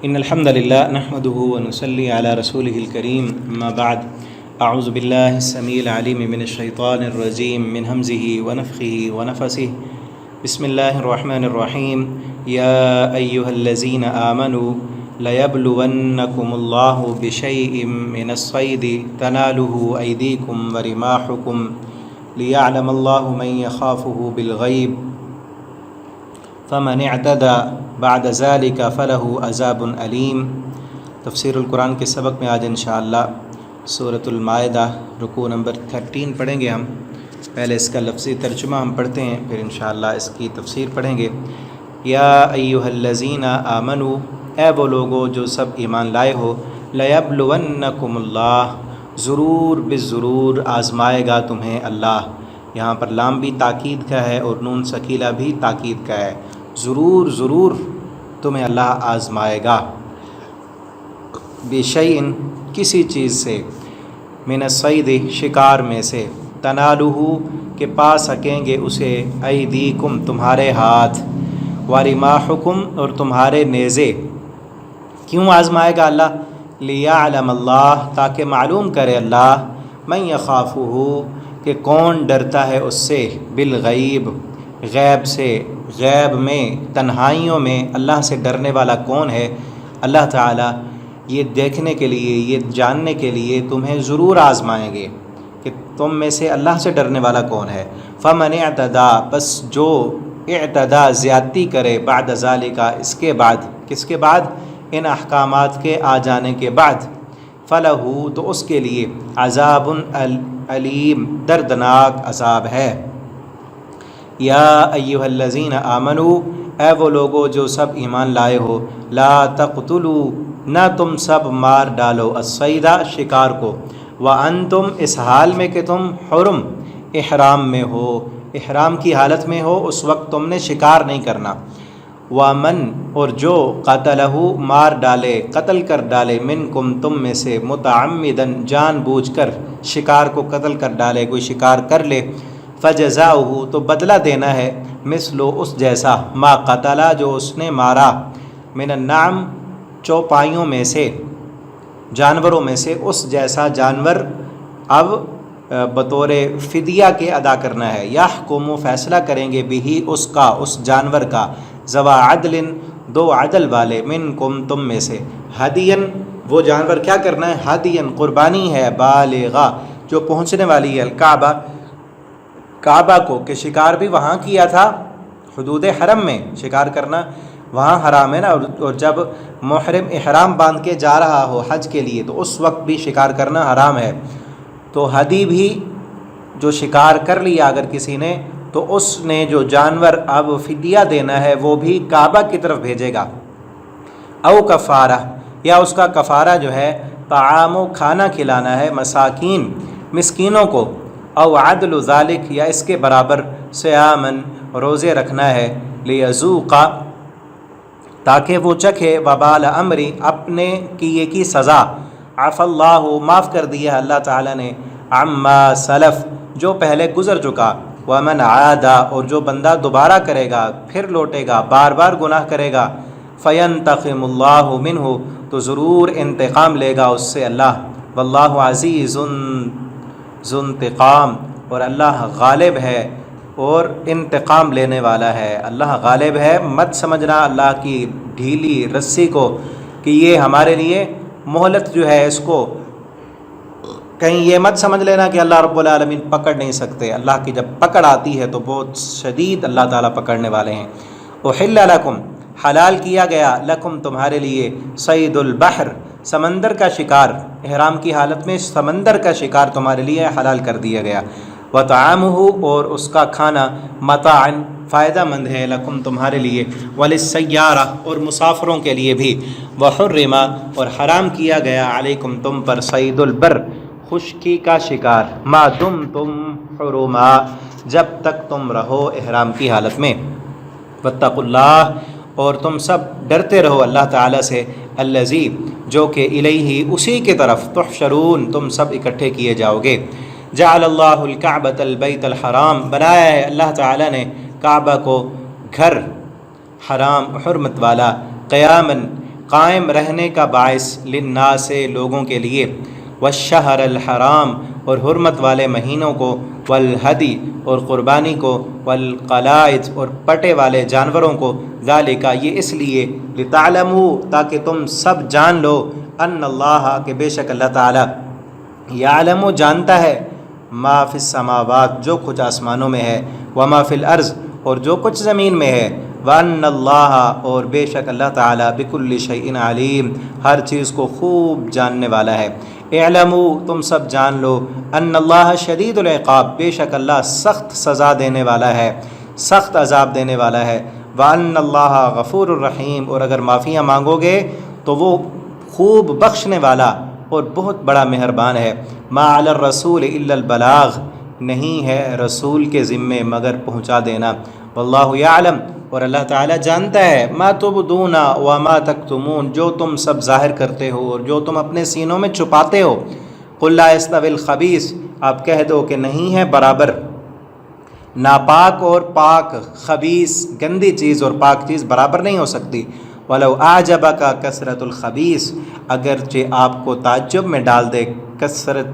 إن الحمد لله نحمده ونصلي على رسوله الكريم أما بعد أعوذ بالله السميع العليم من الشيطان الرجيم من همزه ونفخه ونفسه بسم الله الرحمن الرحيم يا أيها الذين آمنوا ليبلونكم الله بشيء من الصيد تناله أيديكم ورماحكم ليعلم الله من يخافه بالغيب فمن اعتدى بعد ذلك فله عذاب علیم۔ تفسیر القرآن کے سبق میں آج انشاءاللہ سورۃ المائدہ رکوع نمبر 13 پڑھیں گے ہم۔ پہلے اس کا لفظی ترجمہ ہم پڑھتے ہیں، پھر انشاءاللہ اس کی تفسیر پڑھیں گے۔ یا ایھا الذین آمنوا، اے وہ لوگو جو سب ایمان لائے ہو، لیبلونکم اللہ، ضرور بالضرور آزمائے گا تمہیں اللہ۔ یہاں پر لام بھی تاکید کا ہے اور نون ثقیلہ بھی تاکید کا ہے، ضرور ضرور تمہیں اللہ آزمائے گا۔ بشیء، کسی چیز سے، من الصید، شکار میں سے، تنالہ، کہ پا سکیں گے اسے، ایدیکم، تمہارے ہاتھ، ورماحکم، اور تمہارے نیزے۔ کیوں آزمائے گا اللہ؟ لیعلم اللہ، تاکہ معلوم کرے اللہ، من یخافہ، کہ کون ڈرتا ہے اس سے، بالغیب، غیب سے، غیب میں، تنہائیوں میں اللہ سے ڈرنے والا کون ہے۔ اللہ تعالیٰ یہ دیکھنے کے لیے، یہ جاننے کے لیے تمہیں ضرور آزمائیں گے کہ تم میں سے اللہ سے ڈرنے والا کون ہے۔ فمن اعتدی، بس جو اعتدا، زیادتی کرے، بعد ذالک، اس کے بعد، کس کے بعد؟ ان احکامات کے آ جانے کے بعد، فلہ، تو اس کے لیے، عذاب علیم، دردناک عذاب ہے۔ یا ایھا الذین آمنوا، اے وہ لوگو جو سب ایمان لائے ہو، لا تقتلوا، نہ تم سب مار ڈالو، الصید، شکار کو، وانتم، اس حال میں کہ تم، حرم، احرام میں ہو، احرام کی حالت میں ہو، اس وقت تم نے شکار نہیں کرنا۔ ومن، اور جو، قتلہ، مار ڈالے، قتل کر ڈالے، منکم، تم میں سے، متعمدن، جان بوجھ کر شکار کو قتل کر ڈالے، کوئی شکار کر لے، فجزاؤہ، تو بدلہ دینا ہے، مثل، اس جیسا، ما قتل، جو اس نے مارا، من النعم، چوپائیوں میں سے، جانوروں میں سے، اس جیسا جانور اب بطور فدیہ کے ادا کرنا ہے۔ یحکم، فیصلہ کریں گے، بھی، اس کا، اس جانور کا، ذوا عدل، دو عدل والے، منکم، تم میں سے، ہدین، وہ جانور کیا کرنا ہے؟ ہدین، قربانی ہے، بالغا، جو پہنچنے والی ہے، الکعبہ، کعبہ کو، کہ شکار بھی وہاں کیا تھا، حدود حرم میں شکار کرنا وہاں حرام ہے نا، اور جب محرم احرام باندھ کے جا رہا ہو حج کے لیے تو اس وقت بھی شکار کرنا حرام ہے۔ تو ہدی بھی جو شکار کر لیا اگر کسی نے، تو اس نے جو جانور اب فدیہ دینا ہے وہ بھی کعبہ کی طرف بھیجے گا۔ او کفارہ، یا اس کا کفارہ جو ہے، طعام، کھانا کھلانا ہے، مساکین، مسکینوں کو، او عدل ذالک، یا اس کے برابر، صیامن، روزے رکھنا ہے، لیذوق، تاکہ وہ چکھے، وبال امری، اپنے کیے کی سزا، عفا اللہ، معاف کر دیا اللہ تعالیٰ نے، عما سلف، جو پہلے گزر چکا، ومن عاد، اور جو بندہ دوبارہ کرے گا، پھر لوٹے گا، بار بار گناہ کرے گا، فینتقم اللہ منہ، تو ضرور انتقام لے گا اس سے اللہ، واللہ عزیز ذو انتقام، اور اللہ غالب ہے اور انتقام لینے والا ہے۔ اللہ غالب ہے، مت سمجھنا اللہ کی ڈھیلی رسی کو کہ یہ ہمارے لیے مہلت جو ہے، اس کو کہیں یہ مت سمجھ لینا کہ اللہ رب العالمین پکڑ نہیں سکتے۔ اللہ کی جب پکڑ آتی ہے تو بہت شدید اللہ تعالیٰ پکڑنے والے ہیں۔ احل لکم، حلال کیا گیا، لکم، تمہارے لیے، صید البحر، سمندر کا شکار، احرام کی حالت میں سمندر کا شکار تمہارے لیے حلال کر دیا گیا، وطعامہ، اور اس کا کھانا، متاعن، فائدہ مند ہے، لکم، تمہارے لیے، وللسیارہ، اور مسافروں کے لیے بھی، وحرم، اور حرام کیا گیا، علیکم، تم پر، صید البر، خشکی کا شکار، ما دمتم حرما، جب تک تم رہو احرام کی حالت میں، واتقوا اللہ، اور تم سب ڈرتے رہو اللہ تعالیٰ سے، الذی، جو کہ الیہ، اسی کی طرف، تحشرون، تم سب اکٹھے کیے جاؤ گے۔ جعل اللہ الکعبۃ البیت الحرام، بنایا ہے اللہ تعالیٰ نے کعبہ کو گھر حرام، حرمت والا، قیاماً، قائم رہنے کا باعث للناس لوگوں کے لیے، والشہر الحرام اور حرمت والے مہینوں کو، والہدی اور قربانی کو، والقلائد اور پٹے والے جانوروں کو، ذالک یہ اس لیے، لتعلموا تاکہ تم سب جان لو، ان اللہ کہ بے شک اللہ تعالی، یعلم جانتا ہے، ما فی السماوات جو کچھ آسمانوں میں ہے، وما فی الارض اور جو کچھ زمین میں ہے، وان اللہ اور بے شک اللہ تعالی بکل شیء علیم ہر چیز کو خوب جاننے والا ہے۔ اعلموا تم سب جان لو، ان اللہ شدید العقاب بے شک اللہ سخت سزا دینے والا ہے، سخت عذاب دینے والا ہے، وان اللہ غفور الرحیم اور اگر معافیاں مانگو گے تو وہ خوب بخشنے والا اور بہت بڑا مہربان ہے۔ ما علی الرسول الا البلاغ نہیں ہے رسول کے ذمے مگر پہنچا دینا، واللہ یعلم اور اللہ تعالیٰ جانتا ہے، ما تبدون وما تکتمون جو تم سب ظاہر کرتے ہو اور جو تم اپنے سینوں میں چھپاتے ہو۔ قل لا یستوی الخبیث آپ کہہ دو کہ نہیں ہے برابر ناپاک اور پاک، خبیث گندی چیز اور پاک چیز برابر نہیں ہو سکتی۔ ولو اعجبک کثرت الخبیث اگرچہ آپ کو تعجب میں ڈال دے کثرت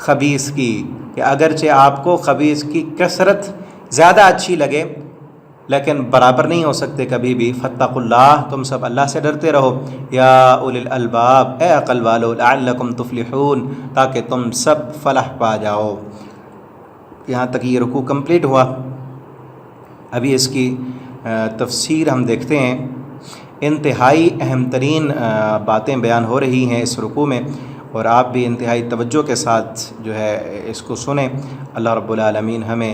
خبیث کی، کہ اگرچہ آپ کو خبیث کی کثرت زیادہ اچھی لگے لیکن برابر نہیں ہو سکتے کبھی بھی۔ فاتقوا اللہ تم سب اللہ سے ڈرتے رہو، یا اولی الالباب اے عقل والو، لعلکم تفلحون تاکہ تم سب فلاح پا جاؤ۔ یہاں تک یہ رکوع کمپلیٹ ہوا۔ ابھی اس کی تفسیر ہم دیکھتے ہیں۔ انتہائی اہم ترین باتیں بیان ہو رہی ہیں اس رکوع میں، اور آپ بھی انتہائی توجہ کے ساتھ جو ہے اس کو سنیں۔ اللہ رب العالمین ہمیں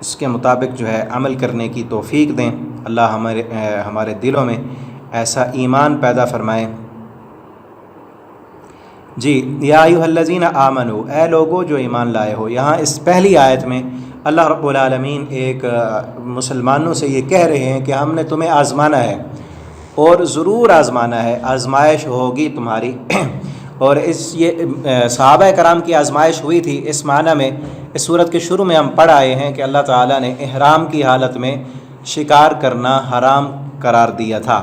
اس کے مطابق جو ہے عمل کرنے کی توفیق دیں۔ اللہ ہمارے دلوں میں ایسا ایمان پیدا فرمائے۔ جی، یا ایھا الذین آمنو اے لوگو جو ایمان لائے ہو، یہاں اس پہلی آیت میں اللہ رب العالمین ایک مسلمانوں سے یہ کہہ رہے ہیں کہ ہم نے تمہیں آزمانا ہے اور ضرور آزمانا ہے، آزمائش ہوگی تمہاری۔ اور یہ صحابہ کرام کی آزمائش ہوئی تھی اس معنی میں، اس صورت کے شروع میں ہم پڑھ آئے ہیں کہ اللہ تعالیٰ نے احرام کی حالت میں شکار کرنا حرام قرار دیا تھا۔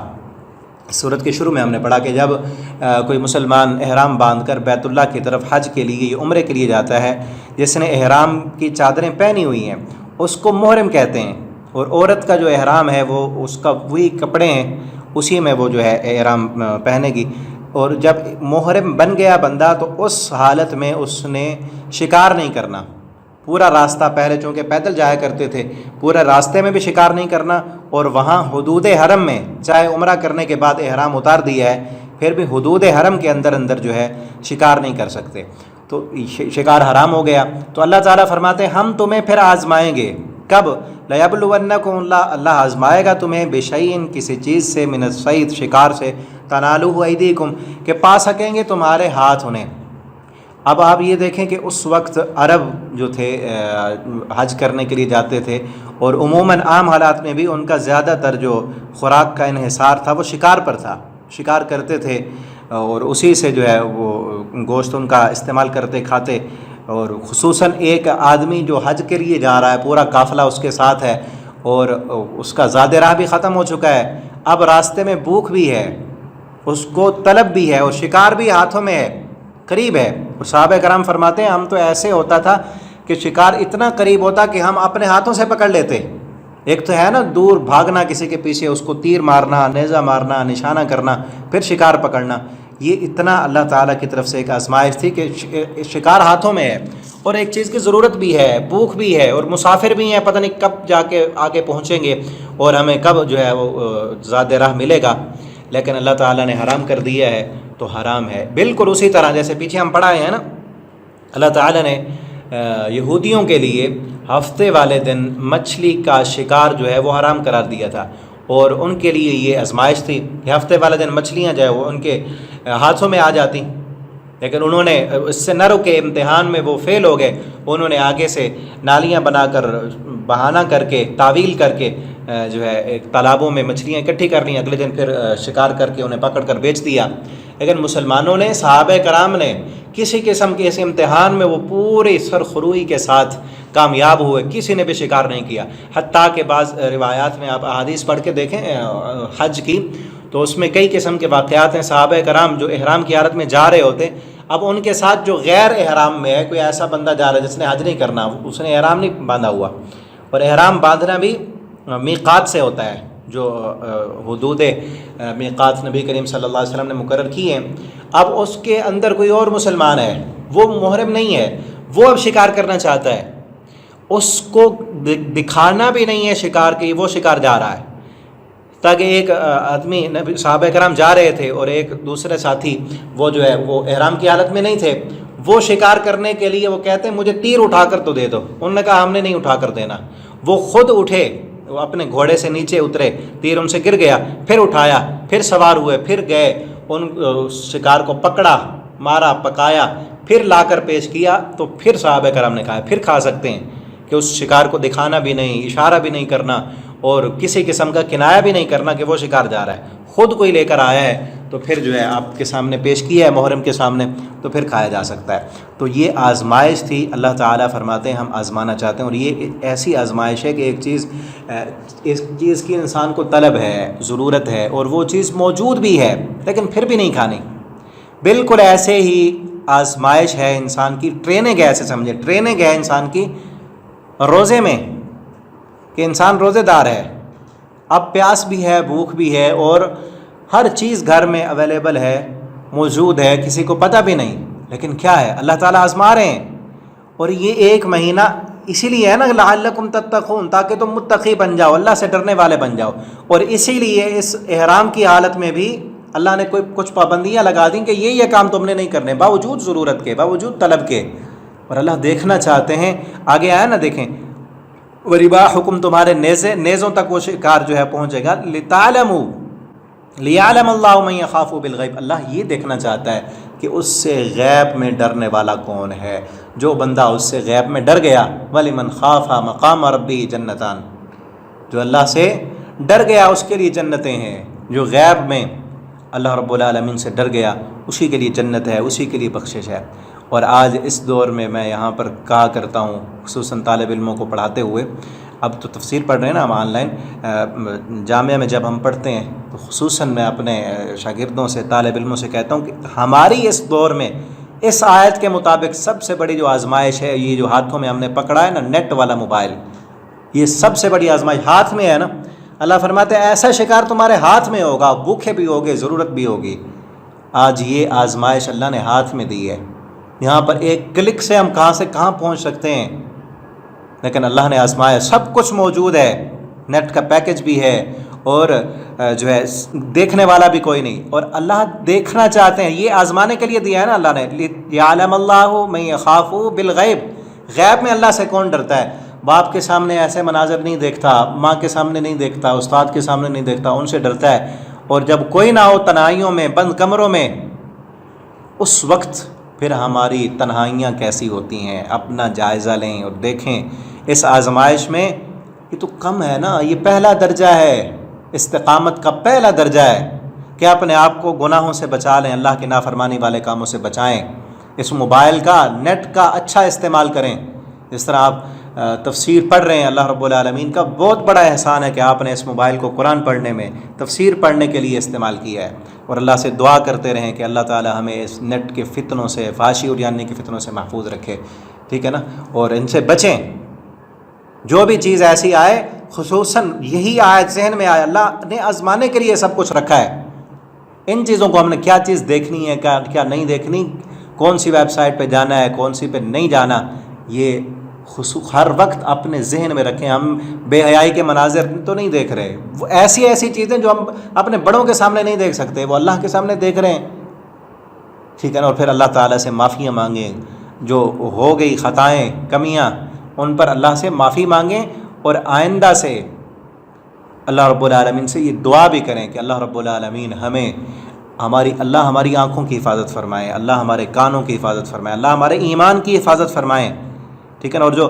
سورت کے شروع میں ہم نے پڑھا کہ جب کوئی مسلمان احرام باندھ کر بیت اللہ کی طرف حج کے لیے یا عمرے کے لیے جاتا ہے، جس نے احرام کی چادریں پہنی ہوئی ہیں اس کو محرم کہتے ہیں، اور عورت کا جو احرام ہے وہ اس کا وہی کپڑے ہیں، اسی میں وہ جو ہے احرام پہنے گی۔ اور جب محرم بن گیا بندہ تو اس حالت میں اس نے شکار نہیں کرنا، پورا راستہ، پہلے چونکہ پیدل جایا کرتے تھے، پورے راستے میں بھی شکار نہیں کرنا، اور وہاں حدود حرم میں چاہے عمرہ کرنے کے بعد احرام اتار دیا ہے پھر بھی حدود حرم کے اندر جو ہے شکار نہیں کر سکتے، تو شکار حرام ہو گیا۔ تو اللہ تعالیٰ فرماتے ہیں ہم تمہیں پھر آزمائیں گے، کب؟ لیبلونکم اللہ آزمائے گا تمہیں بشیء کسی چیز سے، من الصید شکار سے، تنالوہ ایدیکم کہ پا سکیں گے تمہارے ہاتھ انہیں۔ اب آپ یہ دیکھیں کہ اس وقت عرب جو تھے حج کرنے کے لیے جاتے تھے، اور عموماً عام حالات میں بھی ان کا زیادہ تر جو خوراک کا انحصار تھا وہ شکار پر تھا، شکار کرتے تھے اور اسی سے جو ہے وہ گوشت ان کا استعمال کرتے کھاتے۔ اور خصوصاً ایک آدمی جو حج کے لیے جا رہا ہے، پورا قافلہ اس کے ساتھ ہے اور اس کا زاد راہ بھی ختم ہو چکا ہے، اب راستے میں بھوک بھی ہے، اس کو طلب بھی ہے اور شکار بھی ہاتھوں میں ہے، قریب ہے۔ اور صحابہ کرام فرماتے ہیں ہم تو ایسے ہوتا تھا کہ شکار اتنا قریب ہوتا کہ ہم اپنے ہاتھوں سے پکڑ لیتے۔ ایک تو ہے نا دور بھاگنا کسی کے پیچھے، اس کو تیر مارنا، نیزہ مارنا، نشانہ کرنا، پھر شکار پکڑنا، یہ اتنا اللہ تعالیٰ کی طرف سے ایک آزمائش تھی کہ شکار ہاتھوں میں ہے، اور ایک چیز کی ضرورت بھی ہے، بھوک بھی ہے، اور مسافر بھی ہیں، پتہ نہیں کب جا کے آگے پہنچیں گے اور ہمیں کب جو ہے وہ زاد راہ ملے گا، لیکن اللہ تعالیٰ نے حرام کر دیا ہے تو حرام ہے۔ بالکل اسی طرح جیسے پیچھے ہم پڑھائے ہیں نا، اللہ تعالیٰ نے یہودیوں کے لیے ہفتے والے دن مچھلی کا شکار جو ہے وہ حرام قرار دیا تھا، اور ان کے لیے یہ آزمائش تھی کہ ہفتے والے دن مچھلیاں جو ہے وہ ان کے ہاتھوں میں آ جاتی، لیکن انہوں نے اس سے نہ رکے، امتحان میں وہ فیل ہو گئے، انہوں نے آگے سے نالیاں بنا کر، بہانہ کر کے، تعویل کر کے جو ہے ایک تالابوں میں مچھلیاں اکٹھی کر لیں، اگلے دن پھر شکار کر کے انہیں پکڑ کر بیچ دیا۔ لیکن مسلمانوں نے، صحابہ کرام نے کسی قسم کے اس امتحان میں وہ پوری سرخروئی کے ساتھ کامیاب ہوئے، کسی نے بھی شکار نہیں کیا۔ حتیٰ کہ بعض روایات میں آپ احادیث پڑھ کے دیکھیں حج کی، تو اس میں کئی قسم کے واقعات ہیں۔ صحابہ کرام جو احرام کی حالت میں جا رہے ہوتے، اب ان کے ساتھ جو غیر احرام میں ہے، کوئی ایسا بندہ جا رہا ہے جس نے حج نہیں کرنا، اس نے احرام نہیں باندھا ہوا، اور احرام باندھنا بھی میقات سے ہوتا ہے، جو حدود میقات نبی کریم صلی اللہ علیہ وسلم نے مقرر کی ہیں۔ اب اس کے اندر کوئی اور مسلمان ہے، وہ محرم نہیں ہے، وہ اب شکار کرنا چاہتا ہے، اس کو دکھانا بھی نہیں ہے شکار کی، وہ شکار جا رہا ہے، تاکہ ایک آدمی صحابہ کرام جا رہے تھے اور ایک دوسرے ساتھی وہ جو ہے وہ احرام کی حالت میں نہیں تھے، وہ شکار کرنے کے لیے وہ کہتے ہیں مجھے تیر اٹھا کر تو دے دو، انہوں نے کہا ہم نے نہیں اٹھا کر دینا، وہ خود اٹھے، وہ اپنے گھوڑے سے نیچے اترے، تیر ان سے گر گیا، پھر اٹھایا، پھر سوار ہوئے، پھر گئے، ان شکار کو پکڑا، مارا، پکایا، پھر لا کر پیش کیا، تو پھر صحابہ کرام نے کہا پھر کھا سکتے ہیں، کہ اس شکار کو دکھانا بھی نہیں، اشارہ بھی نہیں کرنا، اور کسی قسم کا کنایہ بھی نہیں کرنا کہ وہ شکار جا رہا ہے، خود کوئی لے کر آیا ہے تو پھر جو ہے آپ کے سامنے پیش کیا ہے محرم کے سامنے، تو پھر کھایا جا سکتا ہے۔ تو یہ آزمائش تھی، اللہ تعالیٰ فرماتے ہیں ہم آزمانا چاہتے ہیں، اور یہ ایسی آزمائش ہے کہ ایک چیز اس چیز کی انسان کو طلب ہے، ضرورت ہے، اور وہ چیز موجود بھی ہے لیکن پھر بھی نہیں کھانی۔ بالکل ایسے ہی آزمائش ہے انسان کی، ٹریننگ ہے، ایسے سمجھے ٹریننگ ہے انسان کی روزے میں، کہ انسان روزے دار ہے، اب پیاس بھی ہے، بھوک بھی ہے، اور ہر چیز گھر میں اویلیبل ہے، موجود ہے، کسی کو پتہ بھی نہیں، لیکن کیا ہے اللہ تعالیٰ آزما رہے ہیں۔ اور یہ ایک مہینہ اسی لیے ہے نا لعلکم تتقون، تاکہ تم متقی بن جاؤ، اللہ سے ڈرنے والے بن جاؤ، اور اسی لیے اس احرام کی حالت میں بھی اللہ نے کچھ پابندیاں لگا دیں کہ یہ کام تم نے نہیں کرنے، باوجود ضرورت کے، باوجود طلب کے، اور اللہ دیکھنا چاہتے ہیں۔ آگے آیا نا دیکھیں، وَرِبَاحُكُمْ تمہارے نیزوں تک وہ شکار جو ہے پہنچے گا، لِيَعْلَمَ اللَّهُ مَن يَخَافُ بِالْغَيْبِ، اللہ یہ دیکھنا چاہتا ہے کہ اس سے غیب میں ڈرنے والا کون ہے، جو بندہ اس سے غیب میں ڈر گیا، وَلِمَنْ خَافَ مَقَامَ رَبِّهِ جَنَّتَانِ، جو اللہ سے ڈر گیا اس کے لیے جنتیں ہیں، جو غیب میں اللہ رب العالمین سے ڈر گیا اسی کے لیے جنت ہے، اسی کے لیے بخشش ہے۔ اور آج اس دور میں میں یہاں پر کہا کرتا ہوں، خصوصاً طالب علموں کو پڑھاتے ہوئے، اب تو تفسیر پڑھ رہے ہیں نا ہم آن لائن، جامعہ میں جب ہم پڑھتے ہیں تو خصوصاً میں اپنے شاگردوں سے، طالب علموں سے کہتا ہوں کہ ہماری اس دور میں اس آیت کے مطابق سب سے بڑی جو آزمائش ہے، یہ جو ہاتھوں میں ہم نے پکڑا ہے نا نیٹ والا موبائل، یہ سب سے بڑی آزمائش ہاتھ میں ہے نا۔ اللہ فرماتے ہیں ایسا شکار تمہارے ہاتھ میں ہوگا، بھوکے بھی ہوگے، ضرورت بھی ہوگی۔ آج یہ آزمائش اللہ نے ہاتھ میں دی ہے، یہاں پر ایک کلک سے ہم کہاں سے کہاں پہنچ سکتے ہیں، لیکن اللہ نے آزمایا، سب کچھ موجود ہے، نیٹ کا پیکج بھی ہے، اور جو ہے دیکھنے والا بھی کوئی نہیں، اور اللہ دیکھنا چاہتے ہیں، یہ آزمانے کے لیے دیا ہے نا اللہ نے، یعلم اللہ من یخاف بالغیب، غیب میں اللہ سے کون ڈرتا ہے؟ باپ کے سامنے ایسے مناظر نہیں دیکھتا، ماں کے سامنے نہیں دیکھتا، استاد کے سامنے نہیں دیکھتا، ان سے ڈرتا ہے، اور جب کوئی نہ ہو تنہائیوں میں، بند کمروں میں، اس وقت پھر ہماری تنہائیاں کیسی ہوتی ہیں، اپنا جائزہ لیں اور دیکھیں۔ اس آزمائش میں یہ تو کم ہے نا، یہ پہلا درجہ ہے، استقامت کا پہلا درجہ ہے کہ اپنے آپ کو گناہوں سے بچا لیں، اللہ کی نافرمانی والے کاموں سے بچائیں، اس موبائل کا، نیٹ کا اچھا استعمال کریں۔ جس طرح آپ تفسیر پڑھ رہے ہیں، اللہ رب العالمین کا بہت بڑا احسان ہے کہ آپ نے اس موبائل کو قرآن پڑھنے میں، تفسیر پڑھنے کے لیے استعمال کیا ہے، اور اللہ سے دعا کرتے رہیں کہ اللہ تعالی ہمیں اس نیٹ کے فتنوں سے، فحاشی اور جاننے کے فتنوں سے محفوظ رکھے، ٹھیک ہے نا، اور ان سے بچیں۔ جو بھی چیز ایسی آئے، خصوصاً یہی آیت ذہن میں آئے، اللہ نے آزمانے کے لیے سب کچھ رکھا ہے، ان چیزوں کو ہم نے کیا چیز دیکھنی ہے، کیا نہیں دیکھنی، کون سی ویب سائٹ پہ جانا ہے، کون سی پہ نہیں جانا، یہ ہر وقت اپنے ذہن میں رکھیں۔ ہم بے حیائی کے مناظر تو نہیں دیکھ رہے، وہ ایسی چیزیں جو ہم اپنے بڑوں کے سامنے نہیں دیکھ سکتے، وہ اللہ کے سامنے دیکھ رہے ہیں، ٹھیک ہے نا، اور پھر اللہ تعالیٰ سے معافیاں مانگیں، جو ہو گئی خطائیں، کمیاں، ان پر اللہ سے معافی مانگیں، اور آئندہ سے اللہ رب العالمین سے یہ دعا بھی کریں کہ اللہ رب العالمین اللہ ہماری آنکھوں کی حفاظت فرمائے، اللہ ہمارے کانوں کی حفاظت فرمائے، اللہ ہمارے ایمان کی حفاظت فرمائے، ٹھیک ہے نا۔ اور جو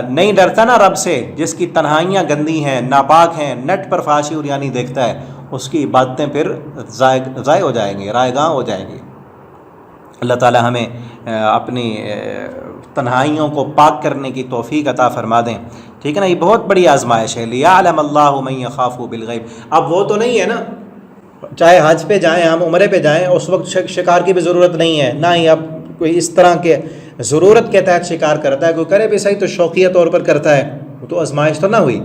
نہیں ڈرتا نا رب سے، جس کی تنہائیاں گندی ہیں، ناپاک ہیں، نیٹ پر فحاشی اور یعنی دیکھتا ہے، اس کی عبادتیں پھر ضائع ہو جائیں گی، رائے گاں ہو جائیں گی۔ اللہ تعالی ہمیں اپنی تنہائیوں کو پاک کرنے کی توفیق عطا فرما دیں، ٹھیک ہے نا۔ یہ بہت بڑی آزمائش ہے، لیعلم اللہ من یخاف بالغیب۔ اب وہ تو نہیں ہے نا، چاہے حج پہ جائیں، ہم عمرے پہ جائیں، اس وقت شکار کی بھی ضرورت نہیں ہے، نہ ہی اب کوئی اس طرح کے ضرورت کے تحت شکار کرتا ہے، کوئی کرے بھی صحیح تو شوقیہ طور پر کرتا ہے، وہ تو آزمائش تو نہ ہوئی۔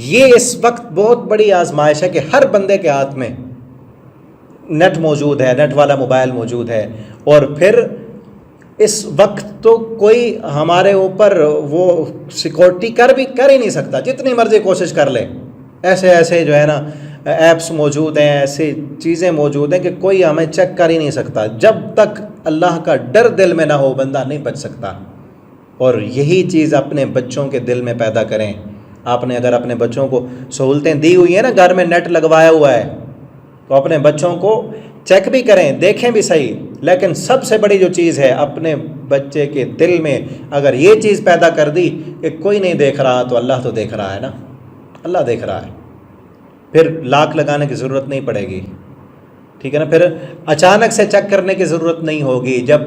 یہ اس وقت بہت بڑی آزمائش ہے کہ ہر بندے کے ہاتھ میں نیٹ موجود ہے، نیٹ والا موبائل موجود ہے، اور پھر اس وقت تو کوئی ہمارے اوپر وہ سیکورٹی کر ہی نہیں سکتا، جتنی مرضی کوشش کر لے۔ ایسے جو ہے نا ایپس موجود ہیں، ایسی چیزیں موجود ہیں کہ کوئی ہمیں چیک کر ہی نہیں سکتا۔ جب تک اللہ کا ڈر دل میں نہ ہو بندہ نہیں بچ سکتا۔ اور یہی چیز اپنے بچوں کے دل میں پیدا کریں۔ آپ نے اگر اپنے بچوں کو سہولتیں دی ہوئی ہیں نا، گھر میں نیٹ لگوایا ہوا ہے، تو اپنے بچوں کو چیک بھی کریں، دیکھیں بھی صحیح، لیکن سب سے بڑی جو چیز ہے اپنے بچے کے دل میں اگر یہ چیز پیدا کر دی کہ کوئی نہیں دیکھ رہا تو اللہ تو دیکھ رہا ہے نا، اللہ دیکھ رہا ہے، پھر لاک لگانے کی ضرورت نہیں پڑے گی، ٹھیک ہے نا۔ پھر اچانک سے چیک کرنے کی ضرورت نہیں ہوگی، جب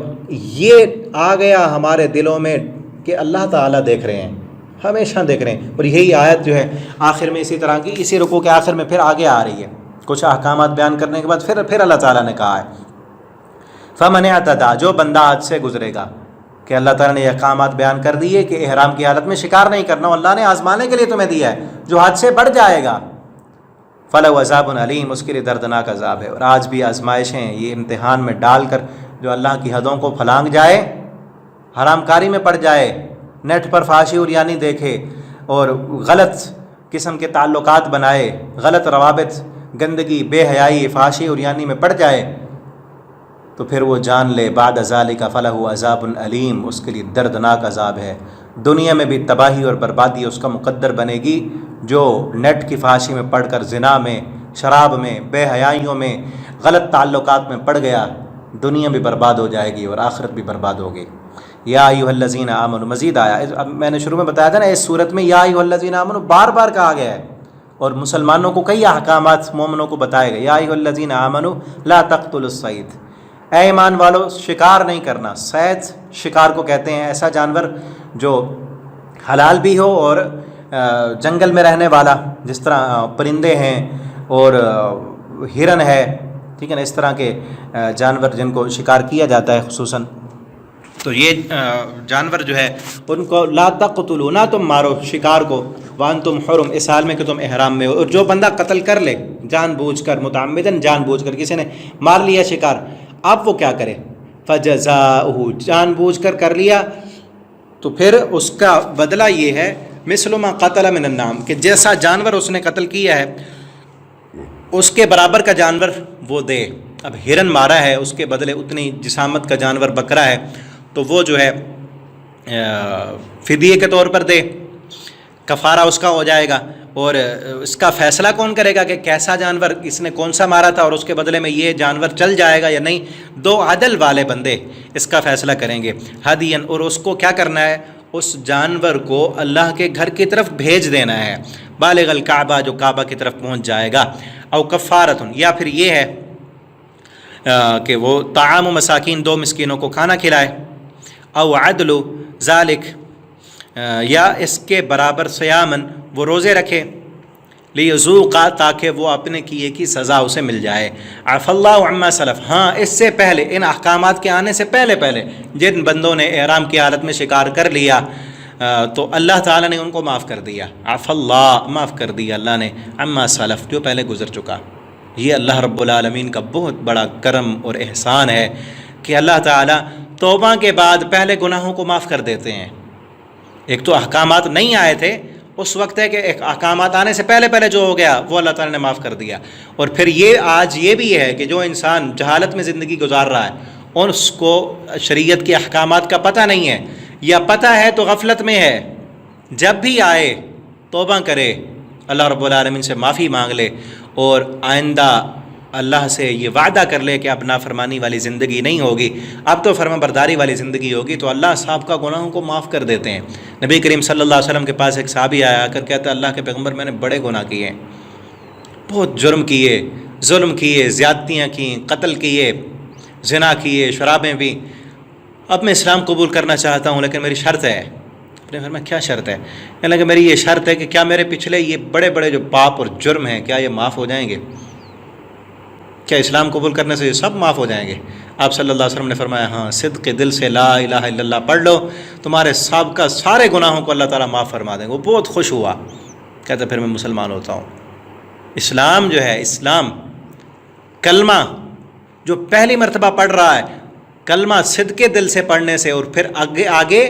یہ آ گیا ہمارے دلوں میں کہ اللہ تعالیٰ دیکھ رہے ہیں، ہمیشہ دیکھ رہے ہیں۔ اور یہی آیت جو ہے آخر میں اسی طرح کی، اسی رکوع کے آخر میں پھر آگے آ رہی ہے، کچھ احکامات بیان کرنے کے بعد پھر اللہ تعالیٰ نے کہا ہے فَمَنِ اعْتَدَىٰ، جو بندہ حد سے گزرے گا، کہ اللہ تعالیٰ نے یہ احکامات بیان کر دیے کہ احرام کی حالت میں شکار نہیں کرنا، اللہ نے آزمانے کے لیے تمہیں دیا ہے، جو حد سے بڑھ جائے گا فَلَهُ عَذَابٌ عَلِيمٌ، اس کے لیے دردناک عذاب ہے۔ اور آج بھی آزمائشیں یہ امتحان میں ڈال کر جو اللہ کی حدوں کو پھلانگ جائے، حرام کاری میں پڑ جائے، نیٹ پر فحاشی عریانی دیکھے اور غلط قسم کے تعلقات بنائے، غلط روابط، گندگی، بے حیائی، فحاشی عریانی میں پڑ جائے، تو پھر وہ جان لے بعد ذالک فلہ عذاب علیم، اس کے لیے دردناک عذاب ہے۔ دنیا میں بھی تباہی اور بربادی اس کا مقدر بنے گی، جو نیٹ کی فحاشی میں پڑھ کر زنا میں، شراب میں، بے حیائیوں میں، غلط تعلقات میں پڑ گیا، دنیا بھی برباد ہو جائے گی اور آخرت بھی برباد ہوگی۔ یا ایھا الذین آمنوا، مزید آیا، اب میں نے شروع میں بتایا تھا نا، اس صورت میں یا ایھا الذین آمنوا بار بار کہا گیا ہے، اور مسلمانوں کو کئی احکامات مومنوں کو بتائے گئے۔ یا ایھا الذین آمنوا لا تقتلوا الصید، اے ایمان والو شکار نہیں کرنا۔ صید شکار کو کہتے ہیں، ایسا جانور جو حلال بھی ہو اور جنگل میں رہنے والا، جس طرح پرندے ہیں اور ہرن ہے، ٹھیک ہے نا، اس طرح کے جانور جن کو شکار کیا جاتا ہے خصوصاً، تو یہ جانور جو ہے ان کو لا تقتلوا، نہ تم مارو شکار کو، وانتم حرم، اس حال میں کہ تم احرام میں ہو۔ اور جو بندہ قتل کر لے جان بوجھ کر، متعمدن جان بوجھ کر، کسی نے مار لیا شکار، اب وہ کیا کرے؟ فجزاؤہ، جان بوجھ کر لیا تو پھر اس کا بدلہ یہ ہے مثل ما قتل من النعام، کہ جیسا جانور اس نے قتل کیا ہے اس کے برابر کا جانور وہ دے۔ اب ہرن مارا ہے، اس کے بدلے اتنی جسامت کا جانور بکرا ہے، تو وہ جو ہے فدیے کے طور پر دے، کفارہ اس کا ہو جائے گا۔ اور اس کا فیصلہ کون کرے گا کہ کیسا جانور اس نے کون سا مارا تھا اور اس کے بدلے میں یہ جانور چل جائے گا یا نہیں؟ دو عدل والے بندے اس کا فیصلہ کریں گے۔ ہدین، اور اس کو کیا کرنا ہے؟ اس جانور کو اللہ کے گھر کی طرف بھیج دینا ہے، بالغ الکعبہ، جو کعبہ کی طرف پہنچ جائے گا۔ او کفارتن، یا پھر یہ ہے کہ وہ طعام مساکین، 2 مسکینوں کو کھانا کھلائے۔ او عدل ذالک، یا اس کے برابر سیامن، وہ روزے رکھے، لیذوقا، تاکہ وہ اپنے کیے کی سزا اسے مل جائے۔ عفا اللہ عما سلف، ہاں اس سے پہلے، ان احکامات کے آنے سے پہلے جن بندوں نے احرام کی حالت میں شکار کر لیا تو اللہ تعالیٰ نے ان کو معاف کر دیا۔ عفا اللہ، معاف کر دیا اللہ نے، عما سلف، جو پہلے گزر چکا۔ یہ اللہ رب العالمین کا بہت بڑا کرم اور احسان ہے کہ اللہ تعالیٰ توبہ کے بعد پہلے گناہوں کو معاف کر دیتے ہیں۔ ایک تو احکامات نہیں آئے تھے، اس وقت ہے کہ ایک احکامات آنے سے پہلے جو ہو گیا وہ اللہ تعالیٰ نے معاف کر دیا۔ اور پھر یہ آج یہ بھی ہے کہ جو انسان جہالت میں زندگی گزار رہا ہے اور اس کو شریعت کے احکامات کا پتہ نہیں ہے، یا پتہ ہے تو غفلت میں ہے، جب بھی آئے توبہ کرے، اللہ رب العالمین سے معافی مانگ لے، اور آئندہ اللہ سے یہ وعدہ کر لے کہ اب نافرمانی والی زندگی نہیں ہوگی، اب تو فرما برداری والی زندگی ہوگی، تو اللہ صاحب کا گناہوں کو معاف کر دیتے ہیں۔ نبی کریم صلی اللہ علیہ وسلم کے پاس ایک صحابی آیا کر کہتا ہے، اللہ کے پیغمبر میں نے بڑے گناہ کیے ہیں، بہت جرم کیے، ظلم کیے، زیادتیاں کیں، قتل کیے، زنا کیے، شرابیں بھی، اب میں اسلام قبول کرنا چاہتا ہوں لیکن میری شرط ہے. اپنے گھر میں کیا شرط ہے؟ کہنے لگے میری یہ شرط ہے کہ کیا میرے پچھلے یہ بڑے بڑے جو پاپ اور جرم ہیں کیا یہ معاف ہو جائیں گے؟ کیا اسلام قبول کرنے سے یہ سب معاف ہو جائیں گے؟ آپ صلی اللہ علیہ وسلم نے فرمایا ہاں، صدق دل سے لا الہ الا اللہ پڑھ لو، تمہارے سابقہ سارے گناہوں کو اللہ تعالیٰ معاف فرما دیں گے. وہ بہت خوش ہوا، کہتا پھر میں مسلمان ہوتا ہوں. اسلام جو ہے، اسلام کلمہ جو پہلی مرتبہ پڑھ رہا ہے، کلمہ صدقے دل سے پڑھنے سے اور پھر آگے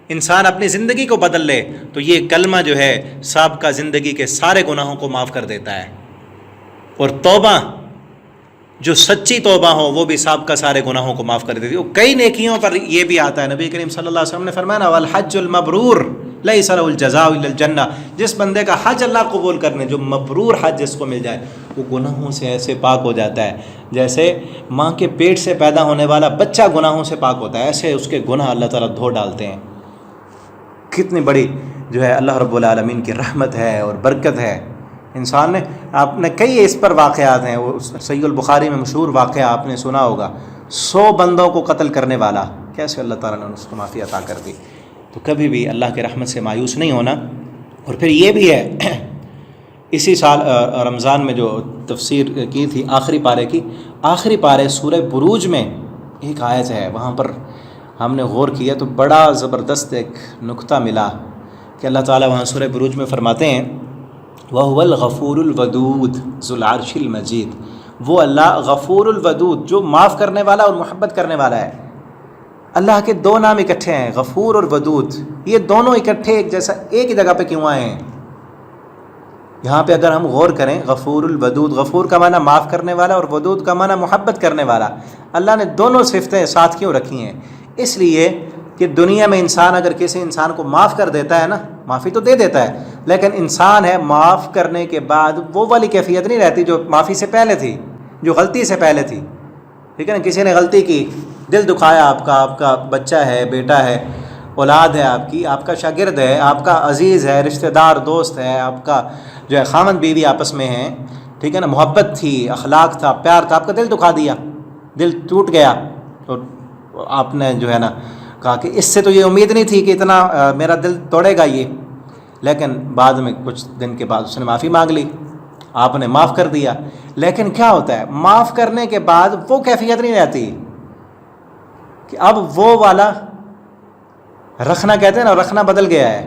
انسان اپنی زندگی کو بدل لے تو یہ کلمہ جو ہے سابقہ زندگی کے سارے گناہوں کو معاف کر دیتا ہے. اور توبہ جو سچی توبہ ہو وہ بھی سابقہ سارے گناہوں کو معاف کر دیتی ہے. کئی نیکیوں پر یہ بھی آتا ہے. نبی کریم صلی اللہ علیہ وسلم نے فرمایا والحج المبرور لیس له الجزاء الا الجنہ، جس بندے کا حج اللہ قبول کرنے، جو مبرور حج جس کو مل جائے، وہ گناہوں سے ایسے پاک ہو جاتا ہے جیسے ماں کے پیٹ سے پیدا ہونے والا بچہ گناہوں سے پاک ہوتا ہے. ایسے اس کے گناہ اللہ تعالیٰ دھو ڈالتے ہیں. کتنی بڑی جو ہے اللہ رب العالمین کی رحمت ہے اور برکت ہے. انسان نے، آپ نے کئی اس پر واقعات ہیں، وہ صحیح البخاری میں مشہور واقعہ آپ نے سنا ہوگا، 100 بندوں کو قتل کرنے والا، کیسے اللہ تعالیٰ نے اس کو معافی عطا کر دی. تو کبھی بھی اللہ کی رحمت سے مایوس نہیں ہونا. اور پھر یہ بھی ہے، اسی سال رمضان میں جو تفسیر کی تھی آخری پارے کی، آخری پارے سورہ بروج میں ایک آیت ہے، وہاں پر ہم نے غور کیا تو بڑا زبردست ایک نقطہ ملا کہ اللہ تعالیٰ وہاں سورہ بروج میں فرماتے ہیں وَهُوَ الْغَفُورُ الْوَدُودُ ذُو الْعَرْشِ الْمَجِيدُ، وہ اللہ غفور الودود جو معاف کرنے والا اور محبت کرنے والا ہے. اللہ کے دو نام اکٹھے ہیں، غفور اور ودود. یہ دونوں اکٹھے ایک جیسا ایک ہی جگہ پہ کیوں آئے ہیں؟ یہاں پہ اگر ہم غور کریں، غفور الودود، غفور کا معنی معاف کرنے والا اور ودود کا معنی محبت کرنے والا. اللہ نے دونوں صفتیں ساتھ کیوں رکھی ہیں؟ اس لیے کہ دنیا میں انسان اگر کسی انسان کو معاف کر دیتا ہے نا، معافی تو دے دیتا ہے، لیکن انسان ہے معاف کرنے کے بعد وہ والی کیفیت نہیں رہتی جو معافی سے پہلے تھی، جو غلطی سے پہلے تھی. ٹھیک ہے نا، کسی نے غلطی کی، دل دکھایا آپ کا بچہ ہے، بیٹا ہے، اولاد ہے آپ کا شاگرد ہے، آپ کا عزیز ہے، رشتہ دار، دوست ہے، آپ کا جو ہے خاوند بیوی آپس میں ہیں، ٹھیک ہے نا، محبت تھی، اخلاق تھا، پیار تھا، آپ کا دل دکھا دیا، دل ٹوٹ گیا. اور آپ نے جو ہے نا کہا کہ اس سے تو یہ امید نہیں تھی کہ اتنا میرا دل توڑے گا یہ، لیکن بعد میں کچھ دن کے بعد اس نے معافی مانگ لی، آپ نے معاف کر دیا. لیکن کیا ہوتا ہے، معاف کرنے کے بعد وہ کیفیت نہیں رہتی کہ اب وہ والا رکھنا، کہتے ہیں نا، رکھنا بدل گیا ہے.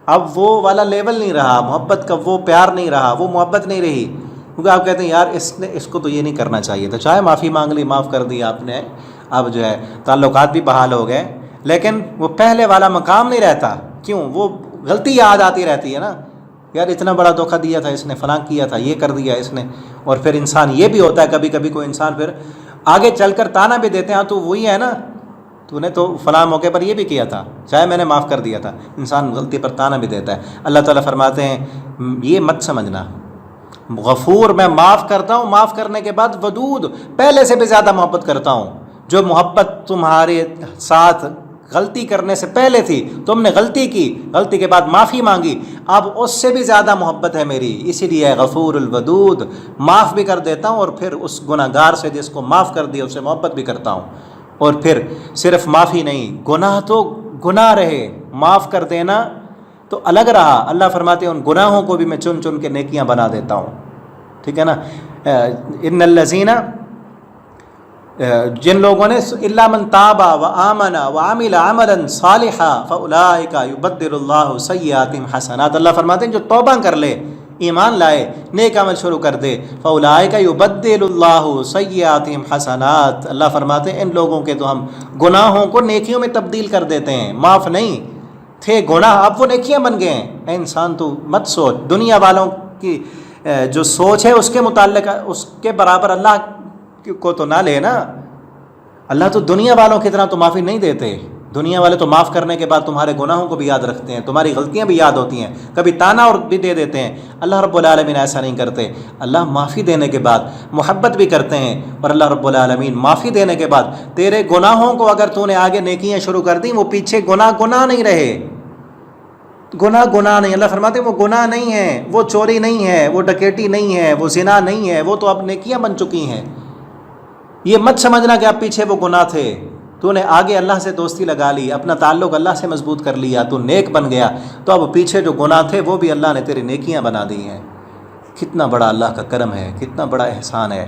اب وہ والا لیول نہیں رہا، محبت کا وہ پیار نہیں رہا، وہ محبت نہیں رہی. کیونکہ آپ کہتے ہیں یار اس کو تو یہ نہیں کرنا چاہیے تھا، چاہے معافی مانگ لی، معاف کر دی آپ نے، اب جو ہے تعلقات بھی بحال ہو گئے، لیکن وہ پہلے والا مقام نہیں رہتا. کیوں؟ وہ غلطی یاد آتی رہتی ہے نا، یار اتنا بڑا دھوکہ دیا تھا اس نے، فلاں کیا تھا، یہ کر دیا اس نے. اور پھر انسان یہ بھی ہوتا ہے کبھی کبھی کوئی انسان پھر آگے چل کر تانا بھی دیتے ہیں، تو وہی ہے نا، تو نے تو فلاں موقع پر یہ بھی کیا تھا، چاہے میں نے معاف کر دیا تھا. انسان غلطی پر تانا بھی دیتا ہے. اللہ تعالیٰ فرماتے ہیں یہ مت سمجھنا، غفور میں معاف کرتا ہوں، معاف کرنے کے بعد ودود پہلے سے بھی زیادہ محبت کرتا ہوں. جو محبت تمہارے ساتھ غلطی کرنے سے پہلے تھی، تم نے غلطی کی، غلطی کے بعد معافی مانگی، اب اس سے بھی زیادہ محبت ہے میری. اسی لیے غفور الودود، معاف بھی کر دیتا ہوں، اور پھر اس گناہ گار سے جس کو معاف کر دیا اسے محبت بھی کرتا ہوں. اور پھر صرف معافی نہیں، گناہ تو گناہ رہے، معاف کر دینا تو الگ رہا. اللہ فرماتے ہیں ان گناہوں کو بھی میں چن چن کے نیکیاں بنا دیتا ہوں. ٹھیک ہے نا، ان الذین، جن لوگوں نے الا من تاب وآمن وعمل عملا صالحا فاولئک یبدل اللہ سیئاتہم حسنات. اللہ فرماتے ہیں جو توبہ کر لے، ایمان لائے، نیک عمل شروع کر دے، فاولئک یبدل اللہ سیئاتہم حسنات. اللہ فرماتے ہیں ان لوگوں کے تو ہم گناہوں کو نیکیوں میں تبدیل کر دیتے ہیں. معاف نہیں تھے گناہ، اب وہ نیکیاں بن گئے ہیں. اے انسان تو مت سوچ، دنیا والوں کی جو سوچ ہے اس کے متعلق، اس کے برابر اللہ کو تو نہ لے نا. اللہ تو دنیا والوں کی طرح تو معافی نہیں دیتے. دنیا والے تو معاف کرنے کے بعد تمہارے گناہوں کو بھی یاد رکھتے ہیں، تمہاری غلطیاں بھی یاد ہوتی ہیں، کبھی تانا اور بھی دے دیتے ہیں. اللہ رب العالمین ایسا نہیں کرتے. اللہ معافی دینے کے بعد محبت بھی کرتے ہیں، اور اللہ رب العالمین معافی دینے کے بعد تیرے گناہوں کو اگر تو نے آگے نیکیاں شروع کر دیں، وہ پیچھے گناہ نہیں رہے. گناہ نہیں، اللہ فرماتے ہیں وہ گناہ نہیں ہے، وہ چوری نہیں ہے، وہ ڈکیٹی نہیں ہے، وہ زنا نہیں ہے، وہ تو اب نیکیاں بن چکی ہیں. یہ مت سمجھنا کہ اب پیچھے وہ گناہ تھے، تو نے آگے اللہ سے دوستی لگا لی، اپنا تعلق اللہ سے مضبوط کر لیا، تو نیک بن گیا، تو اب پیچھے جو گناہ تھے وہ بھی اللہ نے تیری نیکیاں بنا دی ہیں۔ کتنا بڑا اللہ کا کرم ہے، کتنا بڑا احسان ہے۔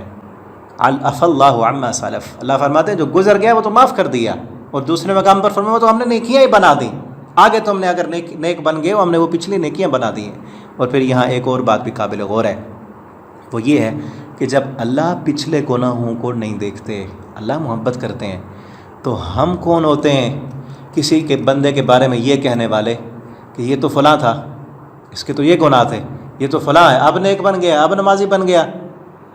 عف اللہ عما سلف، اللہ فرماتے ہیں جو گزر گیا وہ تو معاف کر دیا، اور دوسرے مقام پر فرمایا تو ہم نے نیکیاں ہی بنا دیں، آگے تم نے اگر نیک بن گئے ہم نے وہ پچھلی نیکیاں بنا دی ہیں۔ اور پھر یہاں ایک اور بات بھی قابل غور ہے، وہ یہ ہے کہ جب اللہ پچھلے گناہوں کو نہیں دیکھتے، اللہ محبت کرتے ہیں، تو ہم کون ہوتے ہیں کسی کے بندے کے بارے میں یہ کہنے والے کہ یہ تو فلاں تھا، اس کے تو یہ گناہ تھے، یہ تو فلاں ہے، اب نیک بن گیا، اب نمازی بن گیا،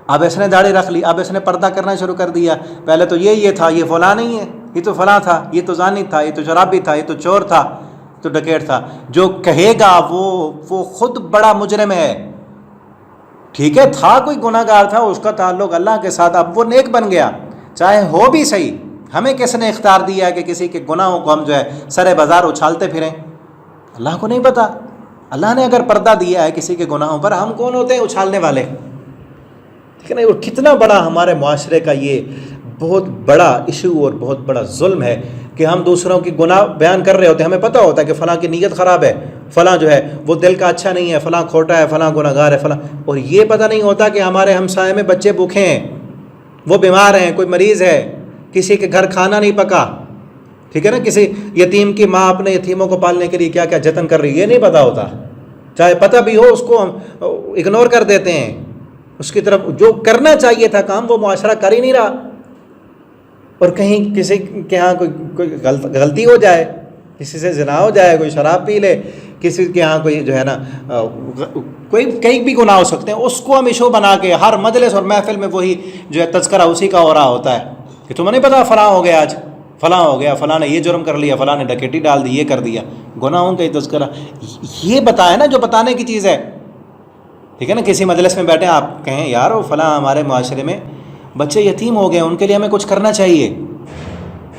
اب اس نے داڑھی رکھ لی، اب اس نے پردہ کرنا شروع کر دیا، پہلے تو یہ تھا، یہ فلاں نہیں ہے، یہ تو فلاں تھا، یہ تو زانی تھا، یہ تو شرابی تھا، یہ تو چور تھا، تو ڈکیٹ تھا۔ جو کہے گا وہ خود بڑا مجرم ہے۔ ٹھیک ہے، تھا کوئی گناہ گار تھا، اس کا تعلق اللہ کے ساتھ، اب وہ نیک بن گیا، چاہے ہو بھی صحیح۔ ہمیں کس نے اختیار دیا ہے کہ کسی کے گناہوں کو ہم جو ہے سرے بازار اچھالتے پھریں؟ اللہ کو نہیں پتہ۔ اللہ نے اگر پردہ دیا ہے کسی کے گناہوں پر، ہم کون ہوتے ہیں اچھالنے والے؟ ٹھیک ہے نا؟ اور کتنا بڑا ہمارے معاشرے کا یہ بہت بڑا ایشو اور بہت بڑا ظلم ہے کہ ہم دوسروں کی گناہ بیان کر رہے ہوتے ہیں، ہمیں پتہ ہوتا ہے کہ فلاں کی نیت خراب ہے، فلاں جو ہے وہ دل کا اچھا نہیں ہے، فلاں کھوٹا ہے، فلاں گناہ گار ہے، فلاں، اور یہ پتہ نہیں ہوتا کہ ہمارے ہمسائے میں بچے بھوکے ہیں، وہ بیمار ہیں، کوئی مریض ہے، کسی کے گھر کھانا نہیں پکا۔ ٹھیک ہے نا؟ کسی یتیم کی ماں اپنے یتیموں کو پالنے کے لیے کیا کیا جتن کر رہی ہے، یہ نہیں پتہ ہوتا۔ چاہے پتہ بھی ہو اس کو ہم اگنور کر دیتے ہیں، اس کی طرف جو کرنا چاہیے تھا کام وہ معاشرہ کر ہی نہیں رہا۔ اور کہیں کسی کے ہاں کوئی غلطی ہو جائے، کسی سے زنا ہو جائے، کوئی شراب پی لے، کسی کے ہاں کوئی جو ہے نا کوئی کئی بھی گناہ ہو سکتے ہیں، اس کو ہم ایشو بنا کے ہر مجلس اور محفل میں وہی جو ہے تذکرہ اسی کا ہو رہا ہوتا ہے کہ تمہیں نہیں پتا فلاں ہو گیا، آج فلاں ہو گیا، فلاں نے یہ جرم کر لیا، فلاں نے ڈکیٹی ڈال دی، یہ کر دیا، گناہوں کا ہی تذکرہ۔ یہ بتائے نا جو بتانے کی چیز ہے۔ ٹھیک ہے نا؟ کسی مجلس میں بیٹھے آپ کہیں یار وہ فلاں ہمارے معاشرے میں بچے یتیم ہو گئے، ان کے لیے ہمیں کچھ کرنا چاہیے۔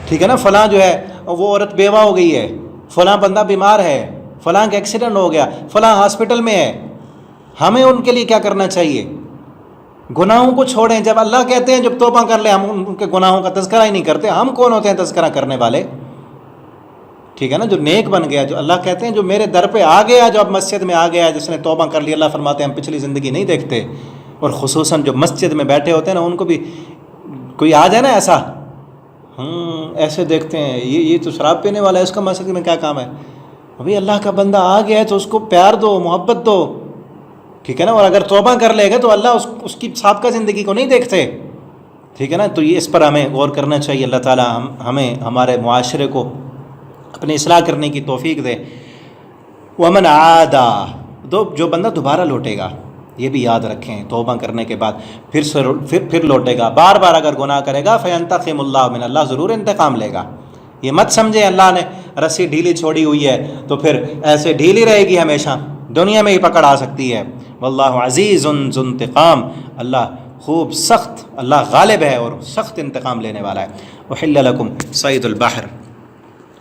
ٹھیک ہے نا؟ فلاں جو ہے وہ عورت بیوہ ہو گئی ہے، فلاں بندہ بیمار ہے، فلاں کا ایکسیڈنٹ ہو گیا، فلاں ہاسپٹل میں ہے، ہمیں ان کے لیے کیا کرنا چاہیے؟ گناہوں کو چھوڑیں۔ جب اللہ کہتے ہیں جب توبہ کر لیں، ہم ان کے گناہوں کا تذکرہ ہی نہیں کرتے، ہم کون ہوتے ہیں تذکرہ کرنے والے؟ ٹھیک ہے نا؟ جو نیک بن گیا، جو اللہ کہتے ہیں جو میرے در پہ آ گیا، جو اب مسجد میں آ گیا، جس نے توبہ کر لی، اللہ فرماتے ہیں ہم پچھلی زندگی نہیں دیکھتے۔ اور خصوصاً جو مسجد میں بیٹھے ہوتے ہیں نا، ان کو بھی کوئی آ جائے نا ایسا، ایسے دیکھتے ہیں یہ تو شراب پینے والا ہے، اس کا مسجد میں کیا کام ہے؟ ابھی اللہ کا بندہ آ گیا ہے تو اس کو پیار دو، محبت دو۔ ٹھیک ہے نا؟ اور اگر توبہ کر لے گا تو اللہ اس کی سابقہ زندگی کو نہیں دیکھتے۔ ٹھیک ہے نا؟ تو یہ اس پر ہمیں غور کرنا چاہیے۔ اللہ تعالیٰ ہمیں ہمارے معاشرے کو اپنی اصلاح کرنے کی توفیق دے۔ ومن عادا، جو بندہ دوبارہ لوٹے گا، یہ بھی یاد رکھیں، توبہ کرنے کے بعد پھر لوٹے گا، بار بار اگر گناہ کرے گا، فینتقم اللہ من، اللہ ضرور انتقام لے گا۔ یہ مت سمجھے اللہ نے رسی ڈھیلی چھوڑی ہوئی ہے تو پھر ایسے ڈھیلی رہے گی ہمیشہ، دنیا میں ہی پکڑ آ سکتی ہے۔ واللہ عزیز ذو انتقام، اللہ خوب سخت، اللہ غالب ہے اور سخت انتقام لینے والا ہے۔ احل لکم صید البحر،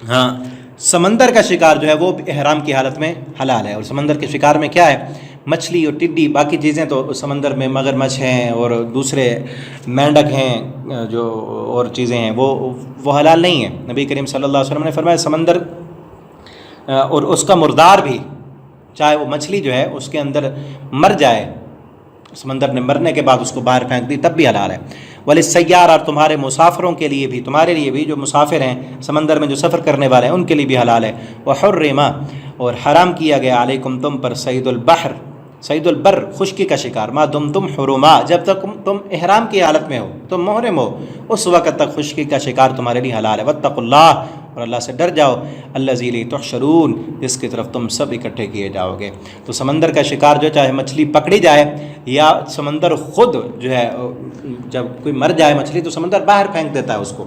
ہاں سمندر کا شکار جو ہے وہ احرام کی حالت میں حلال ہے۔ اور سمندر کے شکار میں کیا ہے؟ مچھلی اور ٹڈی، باقی چیزیں تو سمندر میں مگرمچھ ہیں اور دوسرے مینڈک ہیں جو اور چیزیں ہیں وہ حلال نہیں ہیں۔ نبی کریم صلی اللہ علیہ وسلم نے فرمایا سمندر اور اس کا مردار بھی، چاہے وہ مچھلی جو ہے اس کے اندر مر جائے، سمندر نے مرنے کے بعد اس کو باہر پھینک دی، تب بھی حلال ہے۔ وللسیارہ، اور تمہارے مسافروں کے لیے بھی، تمہارے لیے بھی جو مسافر ہیں سمندر میں جو سفر کرنے والے ہیں ان کے لیے بھی حلال ہے۔ وحرم، اور حرام کیا گیا علیکم تم پر، صید البحر، صید البر، خشکی کا شکار، ما دمتم حرما، جب تک تم احرام کی حالت میں ہو، تم محرم ہو، اس وقت تک خشکی کا شکار تمہارے لیے حلال ہے۔ واتقوا اللہ، اور اللہ سے ڈر جاؤ، الذی الیہ تحشرون، جس کی طرف تم سب اکٹھے کیے جاؤ گے۔ تو سمندر کا شکار جو چاہے مچھلی پکڑی جائے یا سمندر خود جو ہے، جب کوئی مر جائے مچھلی تو سمندر باہر پھینک دیتا ہے اس کو،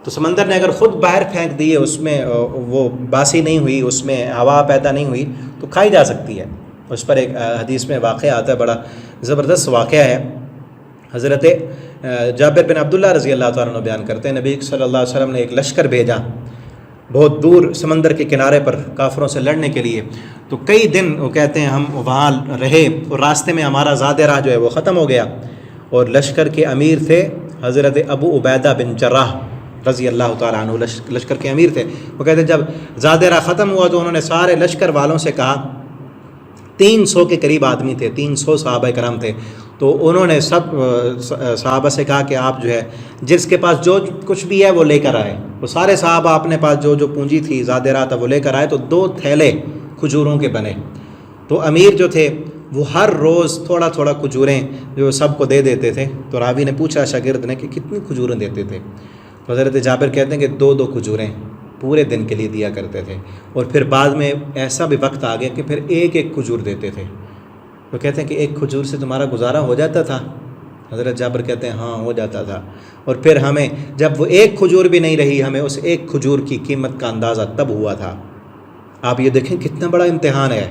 تو سمندر نے اگر خود باہر پھینک دی ہے، اس میں وہ باسی نہیں ہوئی، اس میں ہوا پیدا نہیں ہوئی، تو کھائی جا سکتی ہے۔ اس پر ایک حدیث میں واقعہ آتا ہے، بڑا زبردست واقعہ ہے۔ حضرت جابر بن عبداللہ رضی اللہ تعالیٰ عنہ بیان کرتے ہیں، نبی صلی اللہ علیہ وسلم نے ایک لشکر بھیجا بہت دور سمندر کے کنارے پر کافروں سے لڑنے کے لیے، تو کئی دن وہ کہتے ہیں ہم وہاں رہے، اور راستے میں ہمارا زاد راہ جو ہے وہ ختم ہو گیا، اور لشکر کے امیر تھے حضرت ابو عبیدہ بن جراح رضی اللہ تعالیٰ عنہ لشکر کے امیر تھے. وہ کہتے ہیں جب زادرہ ختم ہوا تو انہوں نے سارے لشکر والوں سے کہا، 300 کے قریب آدمی تھے، 300 صحابہ کرام تھے، تو انہوں نے سب صحابہ سے کہا کہ آپ جو ہے جس کے پاس جو کچھ بھی ہے وہ لے کر آئے. وہ سارے صحابہ اپنے پاس جو پونجی تھی زادرہ تھا وہ لے کر آئے. تو 2 تھیلے کھجوروں کے بنے. تو امیر جو تھے وہ ہر روز تھوڑا تھوڑا کھجوریں جو سب کو دے دیتے تھے. تو راوی نے پوچھا شاگرد نے کہ کتنی کھجوریں دیتے تھے؟ تو حضرت جابر کہتے ہیں کہ 2 کھجوریں پورے دن کے لیے دیا کرتے تھے. اور پھر بعد میں ایسا بھی وقت آ گیا کہ پھر ایک کھجور دیتے تھے. تو کہتے ہیں کہ 1 کھجور سے تمہارا گزارا ہو جاتا تھا؟ حضرت جابر کہتے ہیں ہاں ہو جاتا تھا. اور پھر ہمیں جب وہ 1 کھجور بھی نہیں رہی، ہمیں اس 1 کھجور کی قیمت کا اندازہ تب ہوا تھا. آپ یہ دیکھیں کتنا بڑا امتحان ہے.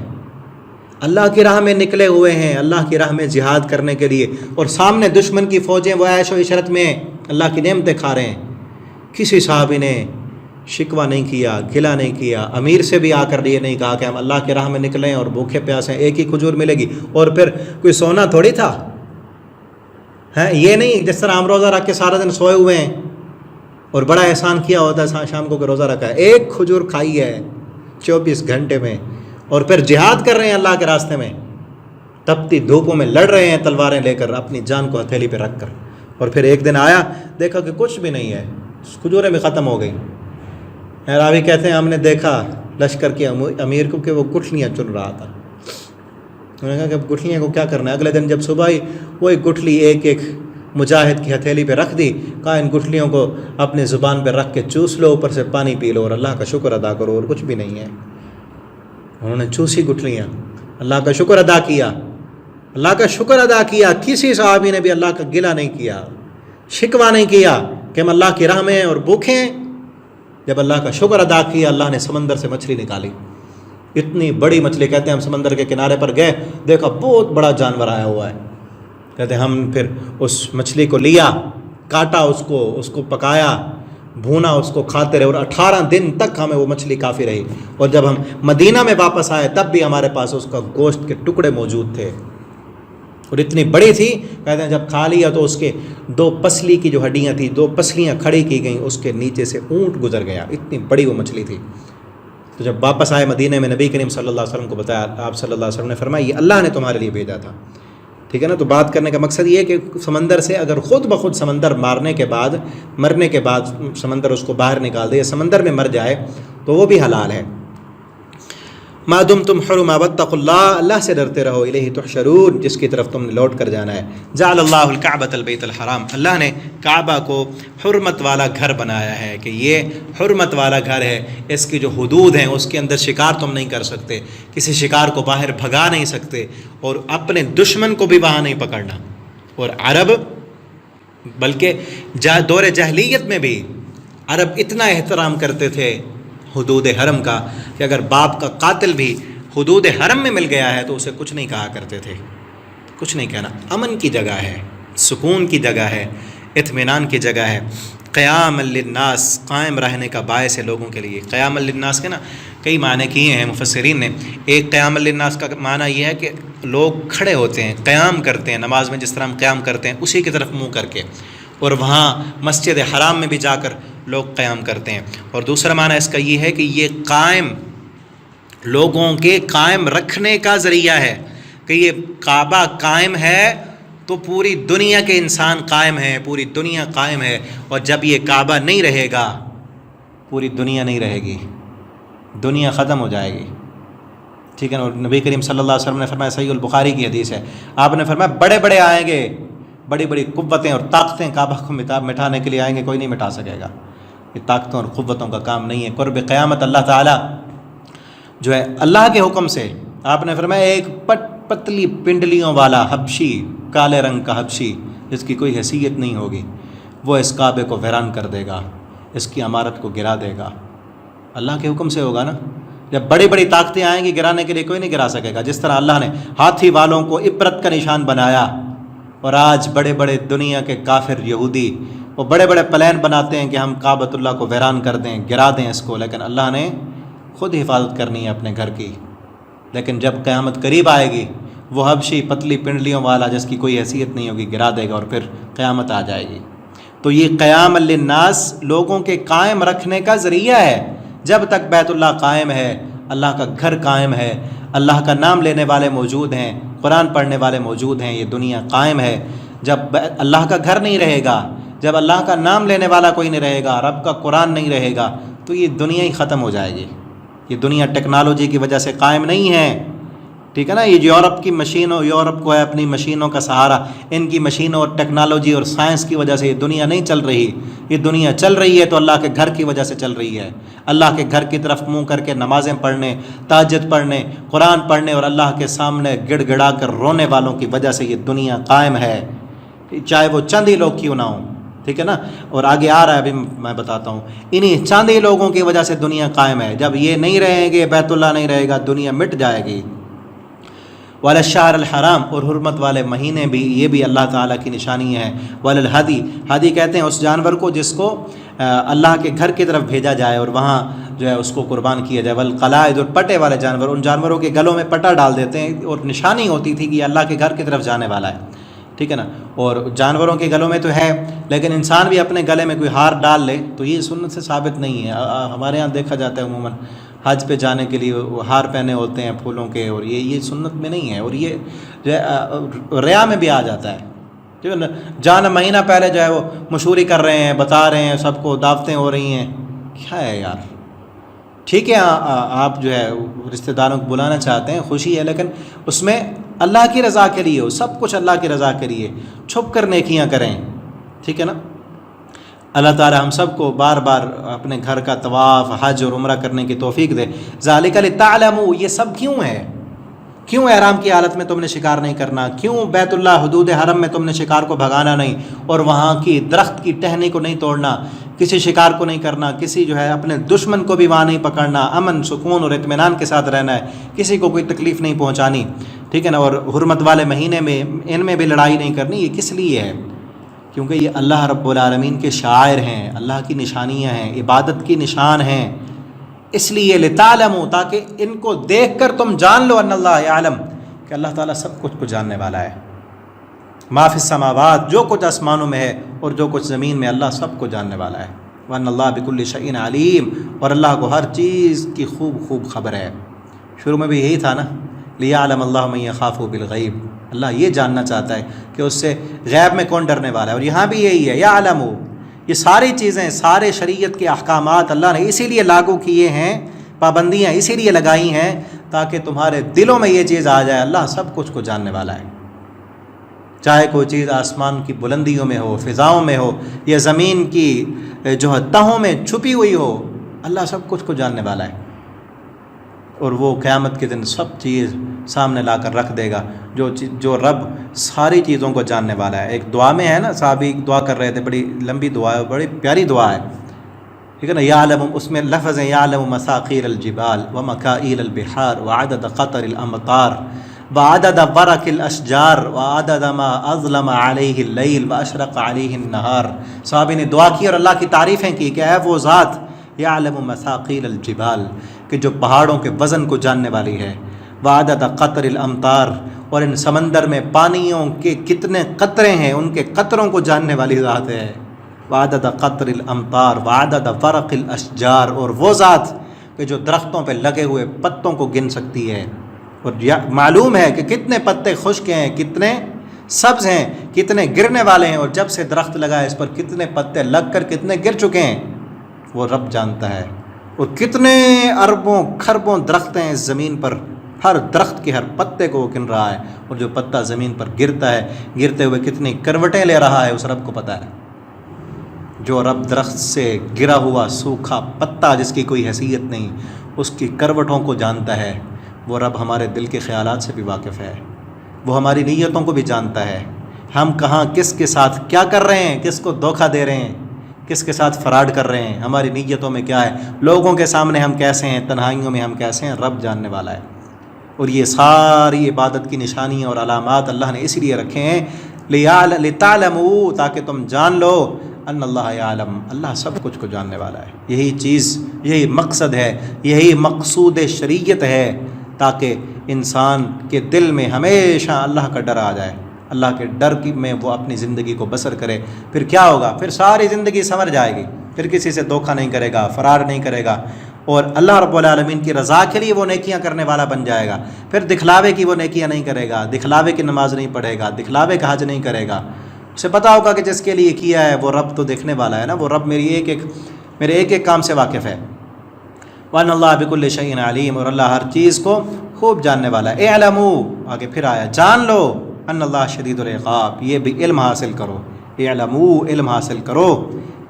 اللہ کی راہ میں نکلے ہوئے ہیں، اللہ کی راہ میں جہاد کرنے کے لیے، اور سامنے دشمن کی فوجیں وہ عیش و عشرت میں اللہ کی نعمتیں کھا رہے ہیں. کسی صحابی نے شکوہ نہیں کیا، گلہ نہیں کیا. امیر سے بھی آ کر یہ نہیں کہا کہ ہم اللہ کی راہ میں نکلیں اور بھوکے پیاسے 1 ہی کھجور ملے گی اور پھر کوئی سونا تھوڑی تھا. یہ نہیں جس طرح ہم روزہ رکھ کے سارا دن سوئے ہوئے ہیں اور بڑا احسان کیا ہوتا ہے شام کو کہ روزہ رکھا ہے. 1 کھجور کھائی ہے 24 گھنٹے میں، اور پھر جہاد کر رہے ہیں اللہ کے راستے میں، تپتی دھوپوں میں لڑ رہے ہیں تلواریں لے کر اپنی جان کو ہتھیلی پہ رکھ کر. اور پھر ایک دن آیا دیکھا کہ کچھ بھی نہیں ہے، کھجوریں بھی ختم ہو گئی. راوی کہتے ہیں ہم نے دیکھا لشکر کے امیر کو کہ وہ گٹھلیاں چن رہا تھا. انہوں نے کہا کہ گٹھلیاں کو کیا کرنا ہے؟ اگلے دن جب صبح ہی وہ 1 گٹھلی ایک مجاہد کی ہتھیلی پہ رکھ دی. کہا ان گٹھلیوں کو اپنی زبان پہ رکھ کے چوس لو، اوپر سے پانی پی لو اور اللہ کا شکر ادا کرو، اور کچھ بھی نہیں ہے. انہوں نے چوسی گٹھلیاں، اللہ کا شکر ادا کیا، اللہ کا شکر ادا کیا. کسی صحابی نے بھی اللہ کا گلہ نہیں کیا، شکوہ نہیں کیا کہ ہم اللہ کی راہ میں ہیں اور بھوکے ہیں. جب اللہ کا شکر ادا کیا اللہ نے سمندر سے مچھلی نکالی، اتنی بڑی مچھلی. کہتے ہیں ہم سمندر کے کنارے پر گئے، دیکھا بہت بڑا جانور آیا ہوا ہے. کہتے ہیں ہم پھر اس مچھلی کو لیا، کاٹا، اس کو پکایا، بھونا، اس کو کھاتے رہے، اور 18 دن تک ہمیں وہ مچھلی کافی رہی. اور جب ہم مدینہ میں واپس آئے تب بھی ہمارے پاس اس کا گوشت کے ٹکڑے موجود تھے، اور اتنی بڑی تھی. کہتے ہیں جب کھا لیا تو اس کے 2 پسلی کی جو ہڈیاں تھیں 2 پسلیاں کھڑی کی گئیں، اس کے نیچے سے اونٹ گزر گیا، اتنی بڑی وہ مچھلی تھی. تو جب واپس آئے مدینہ میں نبی کریم صلی اللہ علیہ وسلم کو بتایا. آپ صلی اللہ علیہ وسلم نے فرمایا یہ اللہ نے تمہارے لیے بھیجا تھا. ٹھیک ہے نا. تو بات کرنے کا مقصد یہ ہے کہ سمندر سے اگر خود بخود سمندر مرنے کے بعد سمندر اس کو باہر نکال دے یا سمندر میں مر جائے تو وہ بھی حلال ہے. ما دمتم حرما واتقوا اللہ، اللہ سے ڈرتے رہو، الیہ تحشرون، جس کی طرف تم نے لوٹ کر جانا ہے. جعل اللہ الکعبۃ البیت الحرام، اللہ نے کعبہ کو حرمت والا گھر بنایا ہے کہ یہ حرمت والا گھر ہے. اس کی جو حدود ہیں اس کے اندر شکار تم نہیں کر سکتے، کسی شکار کو باہر بھگا نہیں سکتے، اور اپنے دشمن کو بھی وہاں نہیں پکڑنا. اور عرب، بلکہ دور جاہلیت میں بھی عرب اتنا احترام کرتے تھے حدود حرم کا کہ اگر باپ کا قاتل بھی حدود حرم میں مل گیا ہے تو اسے کچھ نہیں کہا کرتے تھے. کچھ نہیں کہنا. امن کی جگہ ہے، سکون کی جگہ ہے، اطمینان کی جگہ ہے. قیام للناس، قائم رہنے کا باعث ہے لوگوں کے لیے. قیام للناس کے کئی معنی کیے ہیں مفسرین نے. ایک قیام للناس کا معنی یہ ہے کہ لوگ کھڑے ہوتے ہیں، قیام کرتے ہیں نماز میں، جس طرح ہم قیام کرتے ہیں اسی کی طرف منہ کر کے، اور وہاں مسجد حرام میں بھی جا کر لوگ قیام کرتے ہیں. اور دوسرا معنی اس کا یہ ہے کہ یہ قائم، لوگوں کے قائم رکھنے کا ذریعہ ہے کہ یہ کعبہ قائم ہے تو پوری دنیا کے انسان قائم ہیں، پوری دنیا قائم ہے. اور جب یہ کعبہ نہیں رہے گا پوری دنیا نہیں رہے گی، دنیا ختم ہو جائے گی. ٹھیک ہے نا. اور نبی کریم صلی اللہ علیہ وسلم نے فرمایا، صحیح البخاری کی حدیث ہے، آپ نے فرمایا بڑے بڑے آئیں گے، بڑی بڑی قوتیں اور طاقتیں کعبہ کو مٹانے کے لیے آئیں گے، کوئی نہیں مٹا سکے گا. یہ طاقتوں اور قوتوں کا کام نہیں ہے. قرب قیامت اللہ تعالیٰ جو ہے اللہ کے حکم سے، آپ نے فرمایا ایک پتلی پنڈلیوں والا حبشی، کالے رنگ کا حبشی جس کی کوئی حیثیت نہیں ہوگی، وہ اس کعبے کو ویران کر دے گا، اس کی عمارت کو گرا دے گا. اللہ کے حکم سے ہوگا نا. جب بڑی بڑی طاقتیں آئیں گی گرانے کے لیے کوئی نہیں گرا سکے گا. جس طرح اللہ نے ہاتھی والوں کو عبرت کا نشان بنایا، اور آج بڑے بڑے دنیا کے کافر یہودی وہ بڑے بڑے پلان بناتے ہیں کہ ہم کعبۃ اللہ کو ویران کر دیں، گرا دیں اس کو، لیکن اللہ نے خود حفاظت کرنی ہے اپنے گھر کی. لیکن جب قیامت قریب آئے گی وہ حبشی پتلی پنڈلیوں والا جس کی کوئی حیثیت نہیں ہوگی گرا دے گا، اور پھر قیامت آ جائے گی. تو یہ قیام للناس لوگوں کے قائم رکھنے کا ذریعہ ہے. جب تک بیت اللہ قائم ہے، اللہ کا گھر قائم ہے، اللہ کا نام لینے والے موجود ہیں، قرآن پڑھنے والے موجود ہیں، یہ دنیا قائم ہے. جب اللہ کا گھر نہیں رہے گا، جب اللہ کا نام لینے والا کوئی نہیں رہے گا، رب کا قرآن نہیں رہے گا، تو یہ دنیا ہی ختم ہو جائے گی. یہ دنیا ٹیکنالوجی کی وجہ سے قائم نہیں ہے، ٹھیک ہے نا. یہ یورپ کی مشینوں، یورپ کو ہے اپنی مشینوں کا سہارا، ان کی مشینوں اور ٹیکنالوجی اور سائنس کی وجہ سے یہ دنیا نہیں چل رہی. یہ دنیا چل رہی ہے تو اللہ کے گھر کی وجہ سے چل رہی ہے. اللہ کے گھر کی طرف منہ کر کے نمازیں پڑھنے، تہجد پڑھنے، قرآن پڑھنے اور اللہ کے سامنے گڑ گڑا کر رونے والوں کی وجہ سے یہ دنیا قائم ہے، چاہے وہ چند ہی لوگ کیوں نہ ہوں، ٹھیک ہے نا. اور آگے آ رہا ہے، ابھی میں بتاتا ہوں. انہی چند ہی لوگوں کی وجہ سے دنیا قائم ہے. جب یہ نہیں رہیں گے، بیت اللہ نہیں رہے گا، دنیا مٹ جائے گی. وَلَلشَّهْرِ الْحَرَامِ اور حرمت والے مہینے بھی، یہ بھی اللہ تعالیٰ کی نشانی ہے. وَلَلْهَدِي ہدی کہتے ہیں اس جانور کو جس کو اللہ کے گھر کی طرف بھیجا جائے اور وہاں جو ہے اس کو قربان کیا جائے. وَالْقَلَائِدُ اور پٹے والے جانور، ان جانوروں کے گلوں میں پٹا ڈال دیتے ہیں اور نشانی ہوتی تھی کہ یہ اللہ کے گھر کی طرف جانے والا ہے، ٹھیک ہے نا. اور جانوروں کے گلوں میں تو ہے، لیکن انسان بھی اپنے گلے میں کوئی ہار ڈال لے تو یہ سنت سے ثابت نہیں ہے. ہمارے ہاں دیکھا جاتا ہے عموماً حج پہ جانے کے لیے وہ ہار پہنے ہوتے ہیں پھولوں کے، اور یہ سنت میں نہیں ہے. اور یہ جو ہے ریا میں بھی آ جاتا ہے، ٹھیک ہے نا. جان مہینہ پہلے جو ہے وہ مشہوری کر رہے ہیں، بتا رہے ہیں سب کو، دعوتیں ہو رہی ہیں. کیا ہے یار؟ ٹھیک ہے آپ جو ہے رشتہ داروں کو بلانا چاہتے ہیں، خوشی ہے، لیکن اس میں اللہ کی رضا کے لیے ہو، سب کچھ اللہ کی رضا کے لیے، چھپ کر نیکیاں کریں، ٹھیک ہے نا. اللہ تعالی ہم سب کو بار بار اپنے گھر کا طواف، حج اور عمرہ کرنے کی توفیق دے. ذالک لتعلموا، یہ سب کیوں ہے؟ کیوں احرام کی حالت میں تم نے شکار نہیں کرنا؟ کیوں بیت اللہ حدود حرم میں تم نے شکار کو بھگانا نہیں، اور وہاں کی درخت کی ٹہنی کو نہیں توڑنا، کسی شکار کو نہیں کرنا، کسی جو ہے اپنے دشمن کو بھی وہاں نہیں پکڑنا، امن سکون اور اطمینان کے ساتھ رہنا ہے، کسی کو کوئی تکلیف نہیں پہنچانی، ٹھیک ہے نا. اور حرمت والے مہینے میں ان میں بھی لڑائی نہیں کرنی. یہ کس لیے ہے؟ کیونکہ یہ اللہ رب العالمین کے شاعر ہیں، اللہ کی نشانیاں ہیں، عبادت کی نشان ہیں. اس لیے لتعلموا، تاکہ ان کو دیکھ کر تم جان لو، ان اللہ یعلم، کہ اللہ تعالیٰ سب کچھ کو جاننے والا ہے. ما فی السماوات، جو کچھ آسمانوں میں ہے اور جو کچھ زمین میں، اللہ سب کو جاننے والا ہے. وان اللہ بکل شیء علیم، اور اللہ کو ہر چیز کی خوب خبر ہے. شروع میں بھی یہی تھا نا، لیعلم اللہ من یخافہ بالغیب، اللہ یہ جاننا چاہتا ہے کہ اس سے غیب میں کون ڈرنے والا ہے. اور یہاں بھی یہی ہے، یعلم. یہ ساری چیزیں، سارے شریعت کے احکامات اللہ نے اسی لیے لاگو کیے ہیں، پابندیاں اسی لیے لگائی ہیں تاکہ تمہارے دلوں میں یہ چیز آ جائے، اللہ سب کچھ کو جاننے والا ہے. چاہے کوئی چیز آسمان کی بلندیوں میں ہو، فضاؤں میں ہو، یا زمین کی جو ہے تہوں میں چھپی ہوئی ہو، اللہ سب کچھ کو جاننے والا ہے. اور وہ قیامت کے دن سب چیز سامنے لا کر رکھ دے گا، جو رب ساری چیزوں کو جاننے والا ہے. ایک دعا میں ہے نا، صحابی دعا کر رہے تھے، بڑی لمبی دعا ہے، بڑی پیاری دعا ہے، ٹھیک ہے نا. یعلم، اس میں لفظ ہے یعلم مساقیر الجبال ومکائل البحار وعدد قطر الامطار وعدد ورق الاشجار وعدد ما اظلم علیہ اللیل واشرق علیہ النہار. صحابی نے دعا کی اور اللہ کی تعریفیں کی کہ اے وہ ذات یعلم مساقیل الجبال، کہ جو پہاڑوں کے وزن کو جاننے والی ہے، وعدد قطر الامطار، اور ان سمندر میں پانیوں کے کتنے قطرے ہیں ان کے قطروں کو جاننے والی ذات ہے. وعدد قطر الامطار وعدد ورق الاشجار، اور وہ ذات کہ جو درختوں پہ لگے ہوئے پتوں کو گن سکتی ہے، اور معلوم ہے کہ کتنے پتے خشک ہیں، کتنے سبز ہیں، کتنے گرنے والے ہیں، اور جب سے درخت لگا ہے اس پر کتنے پتے لگ کر کتنے گر چکے ہیں، وہ رب جانتا ہے. اور کتنے اربوں کھربوں درخت ہیں اس زمین پر، ہر درخت کے ہر پتے کو وہ گن رہا ہے، اور جو پتا زمین پر گرتا ہے، گرتے ہوئے کتنی کروٹیں لے رہا ہے اس رب کو پتہ ہے. جو رب درخت سے گرا ہوا سوکھا پتا جس کی کوئی حیثیت نہیں، اس کی کروٹوں کو جانتا ہے، وہ رب ہمارے دل کے خیالات سے بھی واقف ہے، وہ ہماری نیتوں کو بھی جانتا ہے. ہم کہاں کس کے ساتھ کیا کر رہے ہیں، کس کو دھوکہ دے رہے ہیں، کس کے ساتھ فراڈ کر رہے ہیں، ہماری نیتوں میں کیا ہے، لوگوں کے سامنے ہم کیسے ہیں، تنہائیوں میں ہم کیسے ہیں، رب جاننے والا ہے. اور یہ ساری عبادت کی نشانیاں اور علامات اللہ نے اس لیے رکھے ہیں لتعلموا، تاکہ تم جان لو ان اللہ یعلم، اللہ سب کچھ کو جاننے والا ہے. یہی چیز، یہی مقصد ہے، یہی مقصود شریعت ہے، تاکہ انسان کے دل میں ہمیشہ اللہ کا ڈر آ جائے، اللہ کے ڈر میں وہ اپنی زندگی کو بسر کرے، پھر کیا ہوگا؟ پھر ساری زندگی سنور جائے گی، پھر کسی سے دھوکہ نہیں کرے گا، فرار نہیں کرے گا، اور اللہ رب العالمین کی رضا کے لیے وہ نیکیاں کرنے والا بن جائے گا۔ پھر دکھلاوے کی وہ نیکیاں نہیں کرے گا، دکھلاوے کی نماز نہیں پڑھے گا، دکھلاوے کا حج نہیں کرے گا۔ اسے پتہ ہوگا کہ جس کے لیے کیا ہے وہ رب تو دیکھنے والا ہے نا، وہ رب میرے ایک ایک کام سے واقف ہے۔ وَأَنَّ اللَّهَ بِكُلِّ شَيْءٍ عَلِيمٌ، اور اللہ ہر چیز کو خوب جاننے والا ہے۔ اعلموا، آگے پھر آیا جان لو، ان اللہ شدید العقاب، یہ بھی علم حاصل کرو۔ اعلموا، علم حاصل کرو،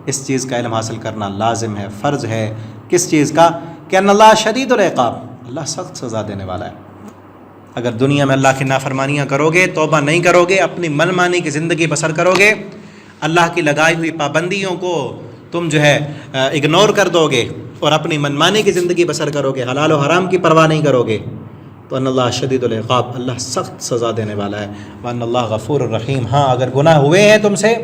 اس چیز کا علم حاصل کرنا لازم ہے، فرض ہے۔ کس چیز کا؟ کہ ان اللہ شدید العقاب، اللہ سخت سزا دینے والا ہے۔ اگر دنیا میں اللہ کی نافرمانیاں کرو گے، توبہ نہیں کرو گے، اپنی من مانی کی زندگی بسر کرو گے، اللہ کی لگائی ہوئی پابندیوں کو تم جو ہے اگنور کر دو گے اور اپنی من مانی کی زندگی بسر کرو گے، حلال و حرام کی پرواہ نہیں کرو گے، تو ان اللہ شدید العقاب، اللہ سخت سزا دینے والا ہے۔ وان اللہ غفور الرحیم، ہاں اگر گناہ ہوئے ہیں، تم سے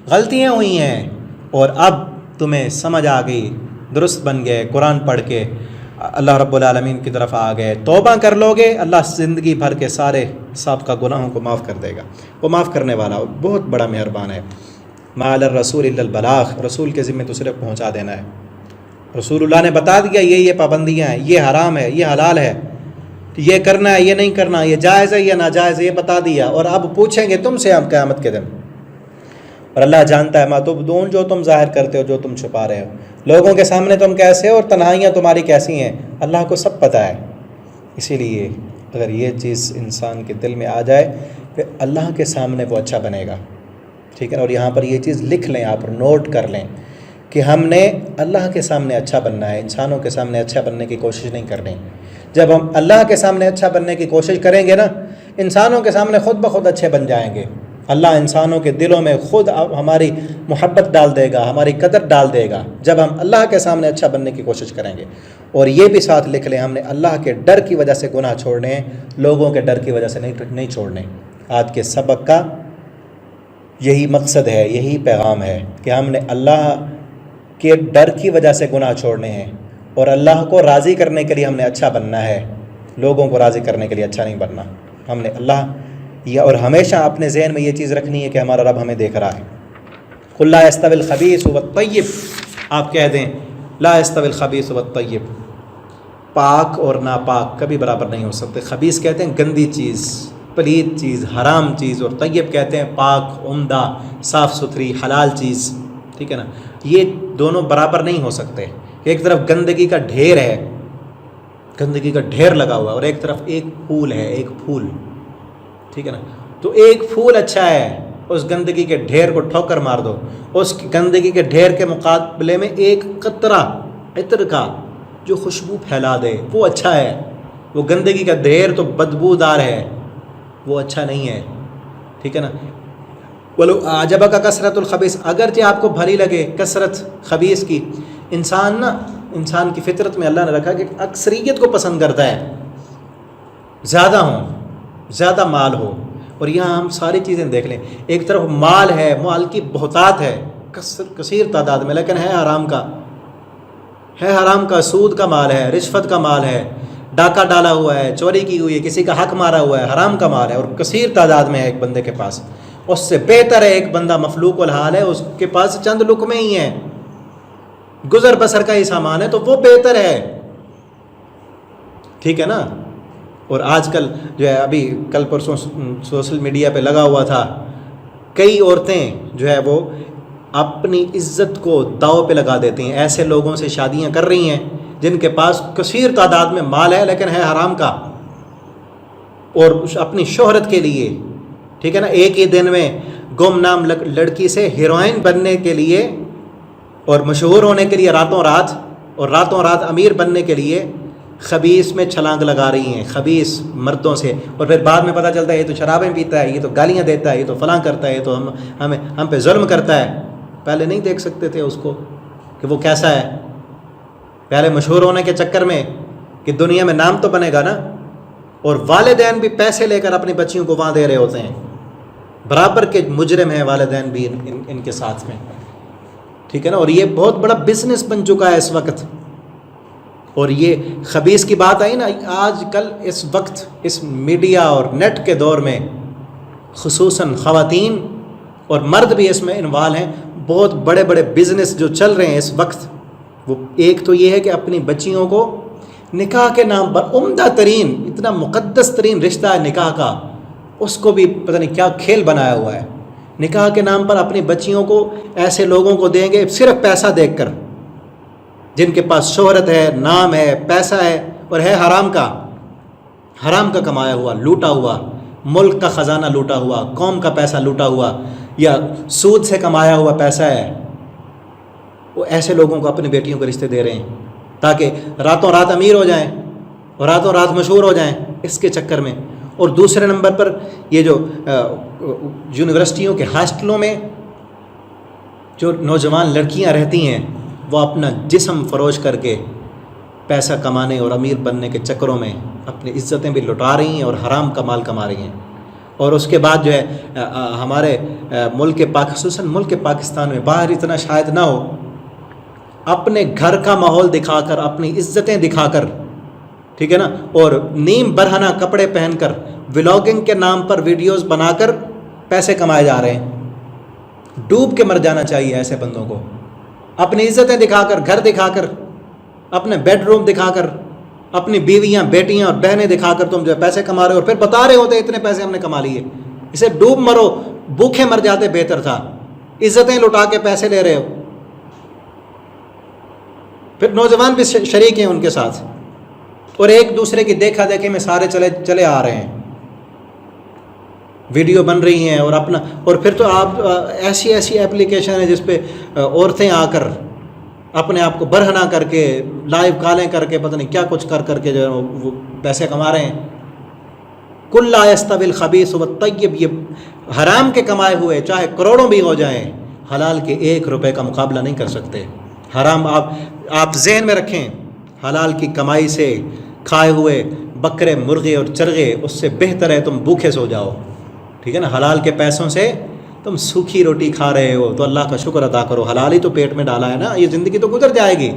غلطیاں ہوئی ہیں اور اب تمہیں سمجھ آ گئی، درست بن گئے، قرآن پڑھ کے اللہ رب العالمین کی طرف آ گئے، توبہ کر لو گے، اللہ زندگی بھر کے سارے سابقہ گناہوں کو معاف کر دے گا۔ وہ معاف کرنے والا بہت بڑا مہربان ہے۔ ما علی الرسول الا البلاغ، رسول کے ذمہ تو صرف پہنچا دینا ہے۔ رسول اللہ نے بتا دیا یہ پابندیاں ہیں، یہ حرام ہے، یہ حلال ہے، یہ کرنا ہے، یہ نہیں کرنا، یہ جائز ہے، یہ ناجائز ہے، یہ بتا دیا، اور اب پوچھیں گے تم سے ہم قیامت کے دن۔ اور اللہ جانتا ہے ما تبدون، جو تم ظاہر کرتے ہو، جو تم چھپا رہے ہو، لوگوں کے سامنے تم کیسے ہو اور تنہائیاں تمہاری کیسی ہیں، اللہ کو سب پتہ ہے۔ اسی لیے اگر یہ چیز انسان کے دل میں آ جائے پھر اللہ کے سامنے وہ اچھا بنے گا، ٹھیک ہے نا۔ اور یہاں پر یہ چیز لکھ لیں، آپ نوٹ کر لیں کہ ہم نے اللہ کے سامنے اچھا بننا ہے، انسانوں کے سامنے اچھا بننے کی کوشش نہیں کرنی۔ جب ہم اللہ کے سامنے اچھا بننے کی کوشش کریں گے نا، انسانوں کے سامنے خود بخود اچھے بن جائیں گے۔ اللہ انسانوں کے دلوں میں خود ہماری محبت ڈال دے گا، ہماری قدر ڈال دے گا، جب ہم اللہ کے سامنے اچھا بننے کی کوشش کریں گے۔ اور یہ بھی ساتھ لکھ لیں، ہم نے اللہ کے ڈر کی وجہ سے گناہ چھوڑنے ہیں، لوگوں کے ڈر کی وجہ سے نہیں چھوڑنے۔ آج کے سبق کا یہی مقصد ہے، یہی پیغام ہے کہ ہم نے اللہ کے ڈر کی وجہ سے گناہ چھوڑنے ہیں، اور اللہ کو راضی کرنے کے لیے ہم نے اچھا بننا ہے، لوگوں کو راضی کرنے کے لیے اچھا نہیں بننا۔ ہم نے اللہ اور ہمیشہ اپنے ذہن میں یہ چیز رکھنی ہے کہ ہمارا رب ہمیں دیکھ رہا ہے۔ قل لا يستوي الخبيث والطيب، آپ کہہ دیں لا يستوي الخبيث والطيب، پاک اور ناپاک کبھی برابر نہیں ہو سکتے۔ خبیث کہتے ہیں گندی چیز، پلید چیز، حرام چیز، اور طیب کہتے ہیں پاک، عمدہ، صاف ستھری، حلال چیز، ٹھیک ہے نا۔ یہ دونوں برابر نہیں ہو سکتے۔ ایک طرف گندگی کا ڈھیر ہے، گندگی کا ڈھیر لگا ہوا ہے، اور ایک طرف ایک پھول ہے، ایک پھول، ٹھیک ہے نا۔ تو ایک پھول اچھا ہے، اس گندگی کے ڈھیر کو ٹھوکر مار دو، اس گندگی کے ڈھیر کے مقابلے میں ایک قطرہ عطر کا جو خوشبو پھیلا دے وہ اچھا ہے۔ وہ گندگی کا ڈھیر تو بدبودار ہے، وہ اچھا نہیں ہے، ٹھیک ہے نا۔ ولو اعجبک کثرت الخبیث، اگرچہ آپ کو بھری لگے کثرت خبیث کی، انسان کی فطرت میں اللہ نے رکھا کہ اکثریت کو پسند کرتا ہے، زیادہ ہوں، زیادہ مال ہو۔ اور یہاں ہم ساری چیزیں دیکھ لیں، ایک طرف مال ہے، مال کی بہتات ہے کثیر تعداد میں، لیکن ہے حرام کا، سود کا مال ہے، رشوت کا مال ہے، ڈاکہ ڈالا ہوا ہے، چوری کی ہوئی ہے، کسی کا حق مارا ہوا ہے، حرام کا مال ہے، اور کثیر تعداد میں ہے ایک بندے کے پاس۔ اس سے بہتر ہے ایک بندہ مفلوق الحال ہے، اس کے پاس چند لقمے ہی ہیں، گزر بسر کا ہی سامان ہے، تو وہ بہتر ہے، ٹھیک ہے نا۔ اور آج کل جو ہے، ابھی کل پرسوں سوشل میڈیا پہ لگا ہوا تھا، کئی عورتیں جو ہے وہ اپنی عزت کو داؤ پہ لگا دیتی ہیں، ایسے لوگوں سے شادیاں کر رہی ہیں جن کے پاس کثیر تعداد میں مال ہے لیکن ہے حرام کا، اور اپنی شہرت کے لیے، ٹھیک ہے نا، ایک ہی دن میں گمنام لڑکی سے ہیروئن بننے کے لیے اور مشہور ہونے کے لیے راتوں رات امیر بننے کے لیے خبیث میں چھلانگ لگا رہی ہیں، خبیث مردوں سے، اور پھر بعد میں پتہ چلتا ہے یہ تو شرابیں پیتا ہے، یہ تو گالیاں دیتا ہے، یہ تو فلاں کرتا ہے، یہ تو ہم پہ ظلم کرتا ہے۔ پہلے نہیں دیکھ سکتے تھے اس کو کہ وہ کیسا ہے، پہلے مشہور ہونے کے چکر میں کہ دنیا میں نام تو بنے گا نا، اور والدین بھی پیسے لے کر اپنی بچیوں کو وہاں دے رہے ہوتے ہیں، برابر کے مجرم ہیں والدین بھی ان کے ساتھ میں، ٹھیک ہے نا۔ اور یہ بہت بڑا بزنس بن چکا ہے اس وقت۔ اور یہ خبیث کی بات آئی نا، آج کل اس وقت اس میڈیا اور نیٹ کے دور میں خصوصاً خواتین اور مرد بھی اس میں انوالو ہیں. بہت بڑے بڑے بزنس جو چل رہے ہیں اس وقت، وہ ایک تو یہ ہے کہ اپنی بچیوں کو نکاح کے نام پر، عمدہ ترین اتنا مقدس ترین رشتہ ہے نکاح کا، اس کو بھی پتہ نہیں کیا کھیل بنایا ہوا ہے. نکاح کے نام پر اپنی بچیوں کو ایسے لوگوں کو دیں گے صرف پیسہ دیکھ کر، جن کے پاس شہرت ہے، نام ہے، پیسہ ہے، اور ہے حرام کا کمایا ہوا، لوٹا ہوا، ملک کا خزانہ لوٹا ہوا، قوم کا پیسہ لوٹا ہوا، یا سود سے کمایا ہوا پیسہ ہے. وہ ایسے لوگوں کو اپنی بیٹیوں کے رشتے دے رہے ہیں تاکہ راتوں رات امیر ہو جائیں اور راتوں رات مشہور ہو جائیں اس کے چکر میں. اور دوسرے نمبر پر یہ جو یونیورسٹیوں کے ہاسٹلوں میں جو نوجوان لڑکیاں رہتی ہیں، وہ اپنا جسم فروش کر کے پیسہ کمانے اور امیر بننے کے چکروں میں اپنی عزتیں بھی لٹا رہی ہیں اور حرام کا مال کما رہی ہیں. اور اس کے بعد جو ہے ہمارے ملک خصوصاً ملک پاکستان میں، باہر اتنا شاید نہ ہو، اپنے گھر کا ماحول دکھا کر، اپنی عزتیں دکھا کر، ٹھیک ہے نا، اور نیم برہنہ کپڑے پہن کر ولاگنگ کے نام پر ویڈیوز بنا کر پیسے کمائے جا رہے ہیں. ڈوب کے مر جانا چاہیے ایسے بندوں کو. اپنی عزتیں دکھا کر، گھر دکھا کر، اپنے بیڈ روم دکھا کر، اپنی بیویاں، بیٹیاں اور بہنیں دکھا کر تم جو ہے پیسے کما رہے ہو، اور پھر بتا رہے ہوتے اتنے پیسے ہم نے کما لیے. اسے ڈوب مرو، بھوکے مر جاتے بہتر تھا. عزتیں لٹا کے پیسے لے رہے ہو. پھر نوجوان بھی شریک ہیں ان کے ساتھ، اور ایک دوسرے کی دیکھا دیکھی میں سارے چلے آ رہے ہیں. ویڈیو بن رہی ہیں اور پھر تو آپ ایسی ایپلیکیشن ہے جس پہ عورتیں آ کر اپنے آپ کو برہنہ کر کے، لائیو کالیں کر کے، پتہ نہیں کیا کچھ کر کے جو ہے وہ پیسے کما رہے ہیں. کل لا یستوی الخبیث والطیب، یہ حرام کے کمائے ہوئے چاہے کروڑوں بھی ہو جائیں، حلال کے 1 روپے کا مقابلہ نہیں کر سکتے. حرام آپ ذہن میں رکھیں، حلال کی کمائی سے کھائے ہوئے بکرے، مرغے اور چرغے، اس سے بہتر ہے تم بھوکے سو جاؤ. ٹھیک ہے نا. حلال کے پیسوں سے تم سوکھی روٹی کھا رہے ہو تو اللہ کا شکر ادا کرو، حلال ہی تو پیٹ میں ڈالا ہے نا، یہ زندگی تو گزر جائے گی.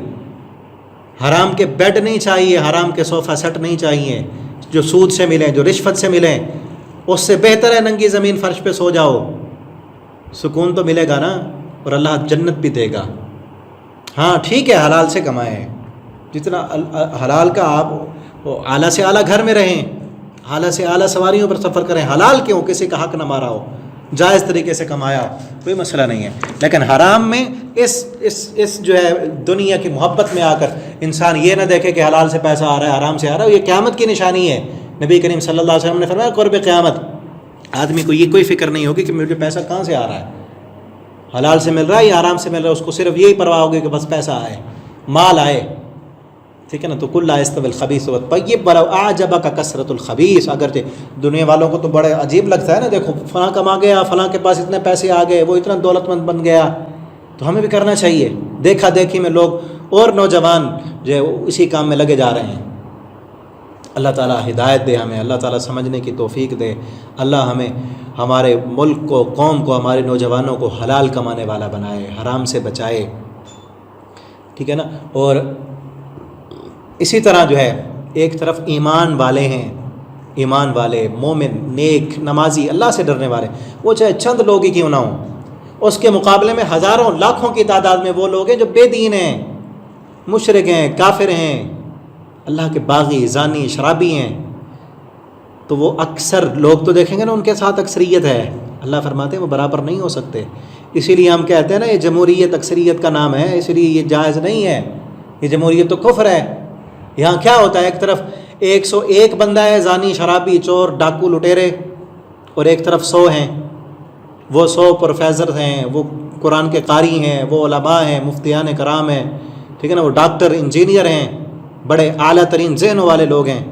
حرام کے بیڈ نہیں چاہیے، حرام کے صوفہ سیٹ نہیں چاہیے جو سود سے ملیں، جو رشوت سے ملیں. اس سے بہتر ہے ننگی زمین فرش پہ سو جاؤ، سکون تو ملے گا نا، اور اللہ جنت بھی دے گا. ہاں ٹھیک ہے، حلال سے کمائیں، جتنا حلال کا آپ اعلیٰ سے اعلیٰ گھر میں رہیں، اعلیٰ سے اعلیٰ سواریوں پر سفر کریں، حلال کیوں، کسی کا حق نہ مارا ہو، جائز طریقے سے کمایا ہو، کوئی مسئلہ نہیں ہے. لیکن حرام میں اس جو ہے دنیا کی محبت میں آ کر انسان یہ نہ دیکھے کہ حلال سے پیسہ آ رہا ہے، حرام سے آ رہا ہے. یہ قیامت کی نشانی ہے. نبی کریم صلی اللہ علیہ وسلم نے فرمایا قرب قیامت آدمی کو یہ کوئی فکر نہیں ہوگی کہ مجھے پیسہ کہاں سے آ رہا ہے، حلال سے مل رہا ہے یا حرام سے مل رہا ہے. اس کو صرف یہی پرواہ ہوگی کہ بس پیسہ آئے، مال آئے. ٹھیک ہے نا. تو کل لا یستوی الخبیث والطیب ولو اعجبک کثرۃ الخبیث. اگرچہ دنیا والوں کو تو بڑے عجیب لگتا ہے نا، دیکھو فلاں کما گیا، فلاں کے پاس اتنے پیسے آ گئے، وہ اتنا دولت مند بن گیا، تو ہمیں بھی کرنا چاہیے. دیکھا دیکھی میں لوگ اور نوجوان جو ہے اسی کام میں لگے جا رہے ہیں. اللہ تعالیٰ ہدایت دے ہمیں، اللہ تعالیٰ سمجھنے کی توفیق دے. اللہ ہمیں، ہمارے ملک کو، قوم کو، ہمارے نوجوانوں کو حلال کمانے والا بنائے، حرام سے بچائے. ٹھیک ہے نا. اور اسی طرح جو ہے ایک طرف ایمان والے ہیں، ایمان والے، مومن، نیک، نمازی، اللہ سے ڈرنے والے، وہ چاہے چند لوگ ہی کیوں نہ ہوں، اس کے مقابلے میں ہزاروں لاکھوں کی تعداد میں وہ لوگ ہیں جو بے دین ہیں، مشرک ہیں، کافر ہیں، اللہ کے باغی، زانی، شرابی ہیں. تو وہ اکثر لوگ تو دیکھیں گے نا، ان کے ساتھ اکثریت ہے. اللہ فرماتے ہیں وہ برابر نہیں ہو سکتے. اسی لیے ہم کہتے ہیں نا یہ جمہوریت اکثریت کا نام ہے، اس لیے یہ جائز نہیں ہے. یہ جمہوریت تو کفر ہے. یہاں کیا ہوتا ہے، ایک طرف 101 بندہ ہے، زانی، شرابی، چور، ڈاکو، لٹیرے، اور ایک طرف 100 ہیں. وہ 100 پروفیسر ہیں، وہ قرآن کے قاری ہیں، وہ علماء ہیں، مفتیان کرام ہیں، ٹھیک ہے نا، وہ ڈاکٹر، انجینئر ہیں، بڑے اعلیٰ ترین ذہنوں والے لوگ ہیں.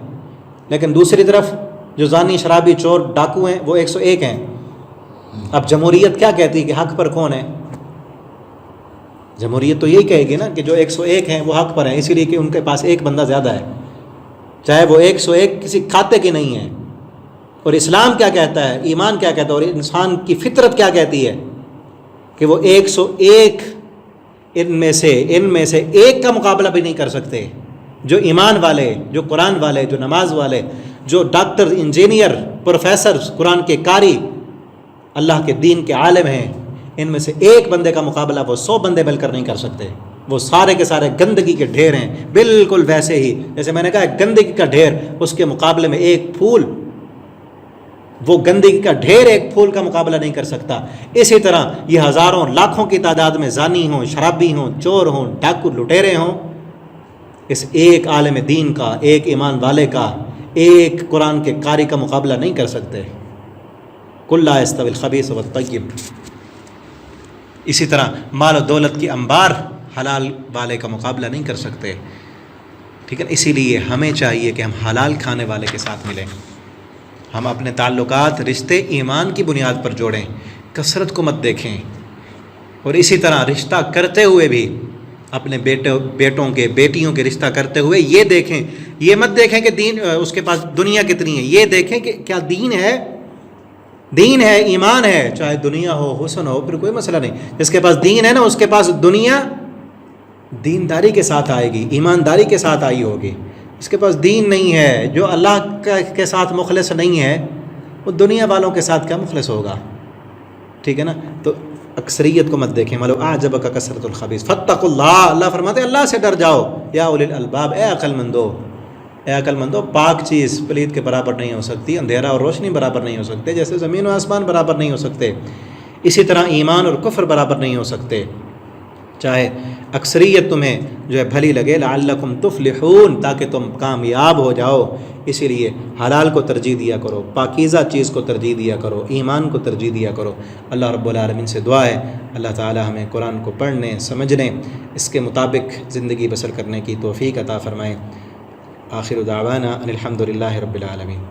لیکن دوسری طرف جو زانی، شرابی، چور، ڈاکو ہیں وہ 101 ہیں. اب جمہوریت کیا کہتی ہے کہ حق پر کون ہے؟ جمہوریت تو یہی کہے گی نا کہ جو 101 ہیں وہ حق پر ہیں، اسی لیے کہ ان کے پاس ایک بندہ زیادہ ہے، چاہے وہ 101 کسی کھاتے کی نہیں ہے. اور اسلام کیا کہتا ہے، ایمان کیا کہتا ہے، اور انسان کی فطرت کیا کہتی ہے کہ وہ 101 ان میں سے ایک کا مقابلہ بھی نہیں کر سکتے. جو ایمان والے، جو قرآن والے، جو نماز والے، جو ڈاکٹر، انجینئر، پروفیسر، قرآن کے قاری، اللہ کے دین کے عالم ہیں، ان میں سے ایک بندے کا مقابلہ وہ 100 بندے مل کر نہیں کر سکتے، وہ سارے کے سارے گندگی کے ڈھیر ہیں، بالکل ویسے ہی جیسے میں نے کہا گندگی کا ڈھیر، اس کے مقابلے میں ایک پھول، وہ گندگی کا ڈھیر ایک پھول کا مقابلہ نہیں کر سکتا۔ اسی طرح یہ ہزاروں لاکھوں کی تعداد میں زانی ہوں، شرابی ہوں، چور ہوں، ڈاکو لٹیرے ہوں، اس ایک عالم دین کا، ایک ایمان والے کا، ایک قرآن کے قاری کا مقابلہ نہیں کر سکتے۔ قل لا یستوی الخبیث والطیب۔ اسی طرح مال و دولت کی انبار حلال والے کا مقابلہ نہیں کر سکتے، ٹھیک ہے۔ اسی لیے ہمیں چاہیے کہ ہم حلال کھانے والے کے ساتھ ملیں، ہم اپنے تعلقات رشتے ایمان کی بنیاد پر جوڑیں، کثرت کو مت دیکھیں، اور اسی طرح رشتہ کرتے ہوئے بھی اپنے بیٹوں کے بیٹیوں کے رشتہ کرتے ہوئے یہ دیکھیں، یہ مت دیکھیں کہ دین اس کے پاس دنیا کتنی ہے، یہ دیکھیں کہ کیا دین ہے، دین ہے، ایمان ہے، چاہے دنیا ہو حسن ہو، پھر کوئی مسئلہ نہیں۔ جس کے پاس دین ہے نا، اس کے پاس دنیا دینداری کے ساتھ آئے گی، ایمانداری کے ساتھ آئی ہوگی۔ اس کے پاس دین نہیں ہے، جو اللہ کے ساتھ مخلص نہیں ہے، وہ دنیا والوں کے ساتھ کیا مخلص ہوگا، ٹھیک ہے نا۔ تو اکثریت کو مت دیکھیں، ملو اعجبک کثرت الخبیث فاتقوا اللہ، اللہ فرماتے ہیں اللہ سے ڈر جاؤ، یا اولی الالباب، اے عقل مندو، اے عقل مندو، پاک چیز پلید کے برابر نہیں ہو سکتی، اندھیرا اور روشنی برابر نہیں ہو سکتے، جیسے زمین و آسمان برابر نہیں ہو سکتے، اسی طرح ایمان اور کفر برابر نہیں ہو سکتے۔ چاہے اکثریت تمہیں جو ہے بھلی لگے، لعلکم تفلحون، تاکہ تم کامیاب ہو جاؤ، اسی لیے حلال کو ترجیح دیا کرو، پاکیزہ چیز کو ترجیح دیا کرو، ایمان کو ترجیح دیا کرو۔ اللہ رب العالمین سے دعا ہے اللہ تعالی ہمیں قرآن کو پڑھنے، سمجھنے، اس کے مطابق زندگی بسر کرنے کی توفیق عطا فرمائے۔ آخر دعوانا ان الحمد للہ رب العالمین۔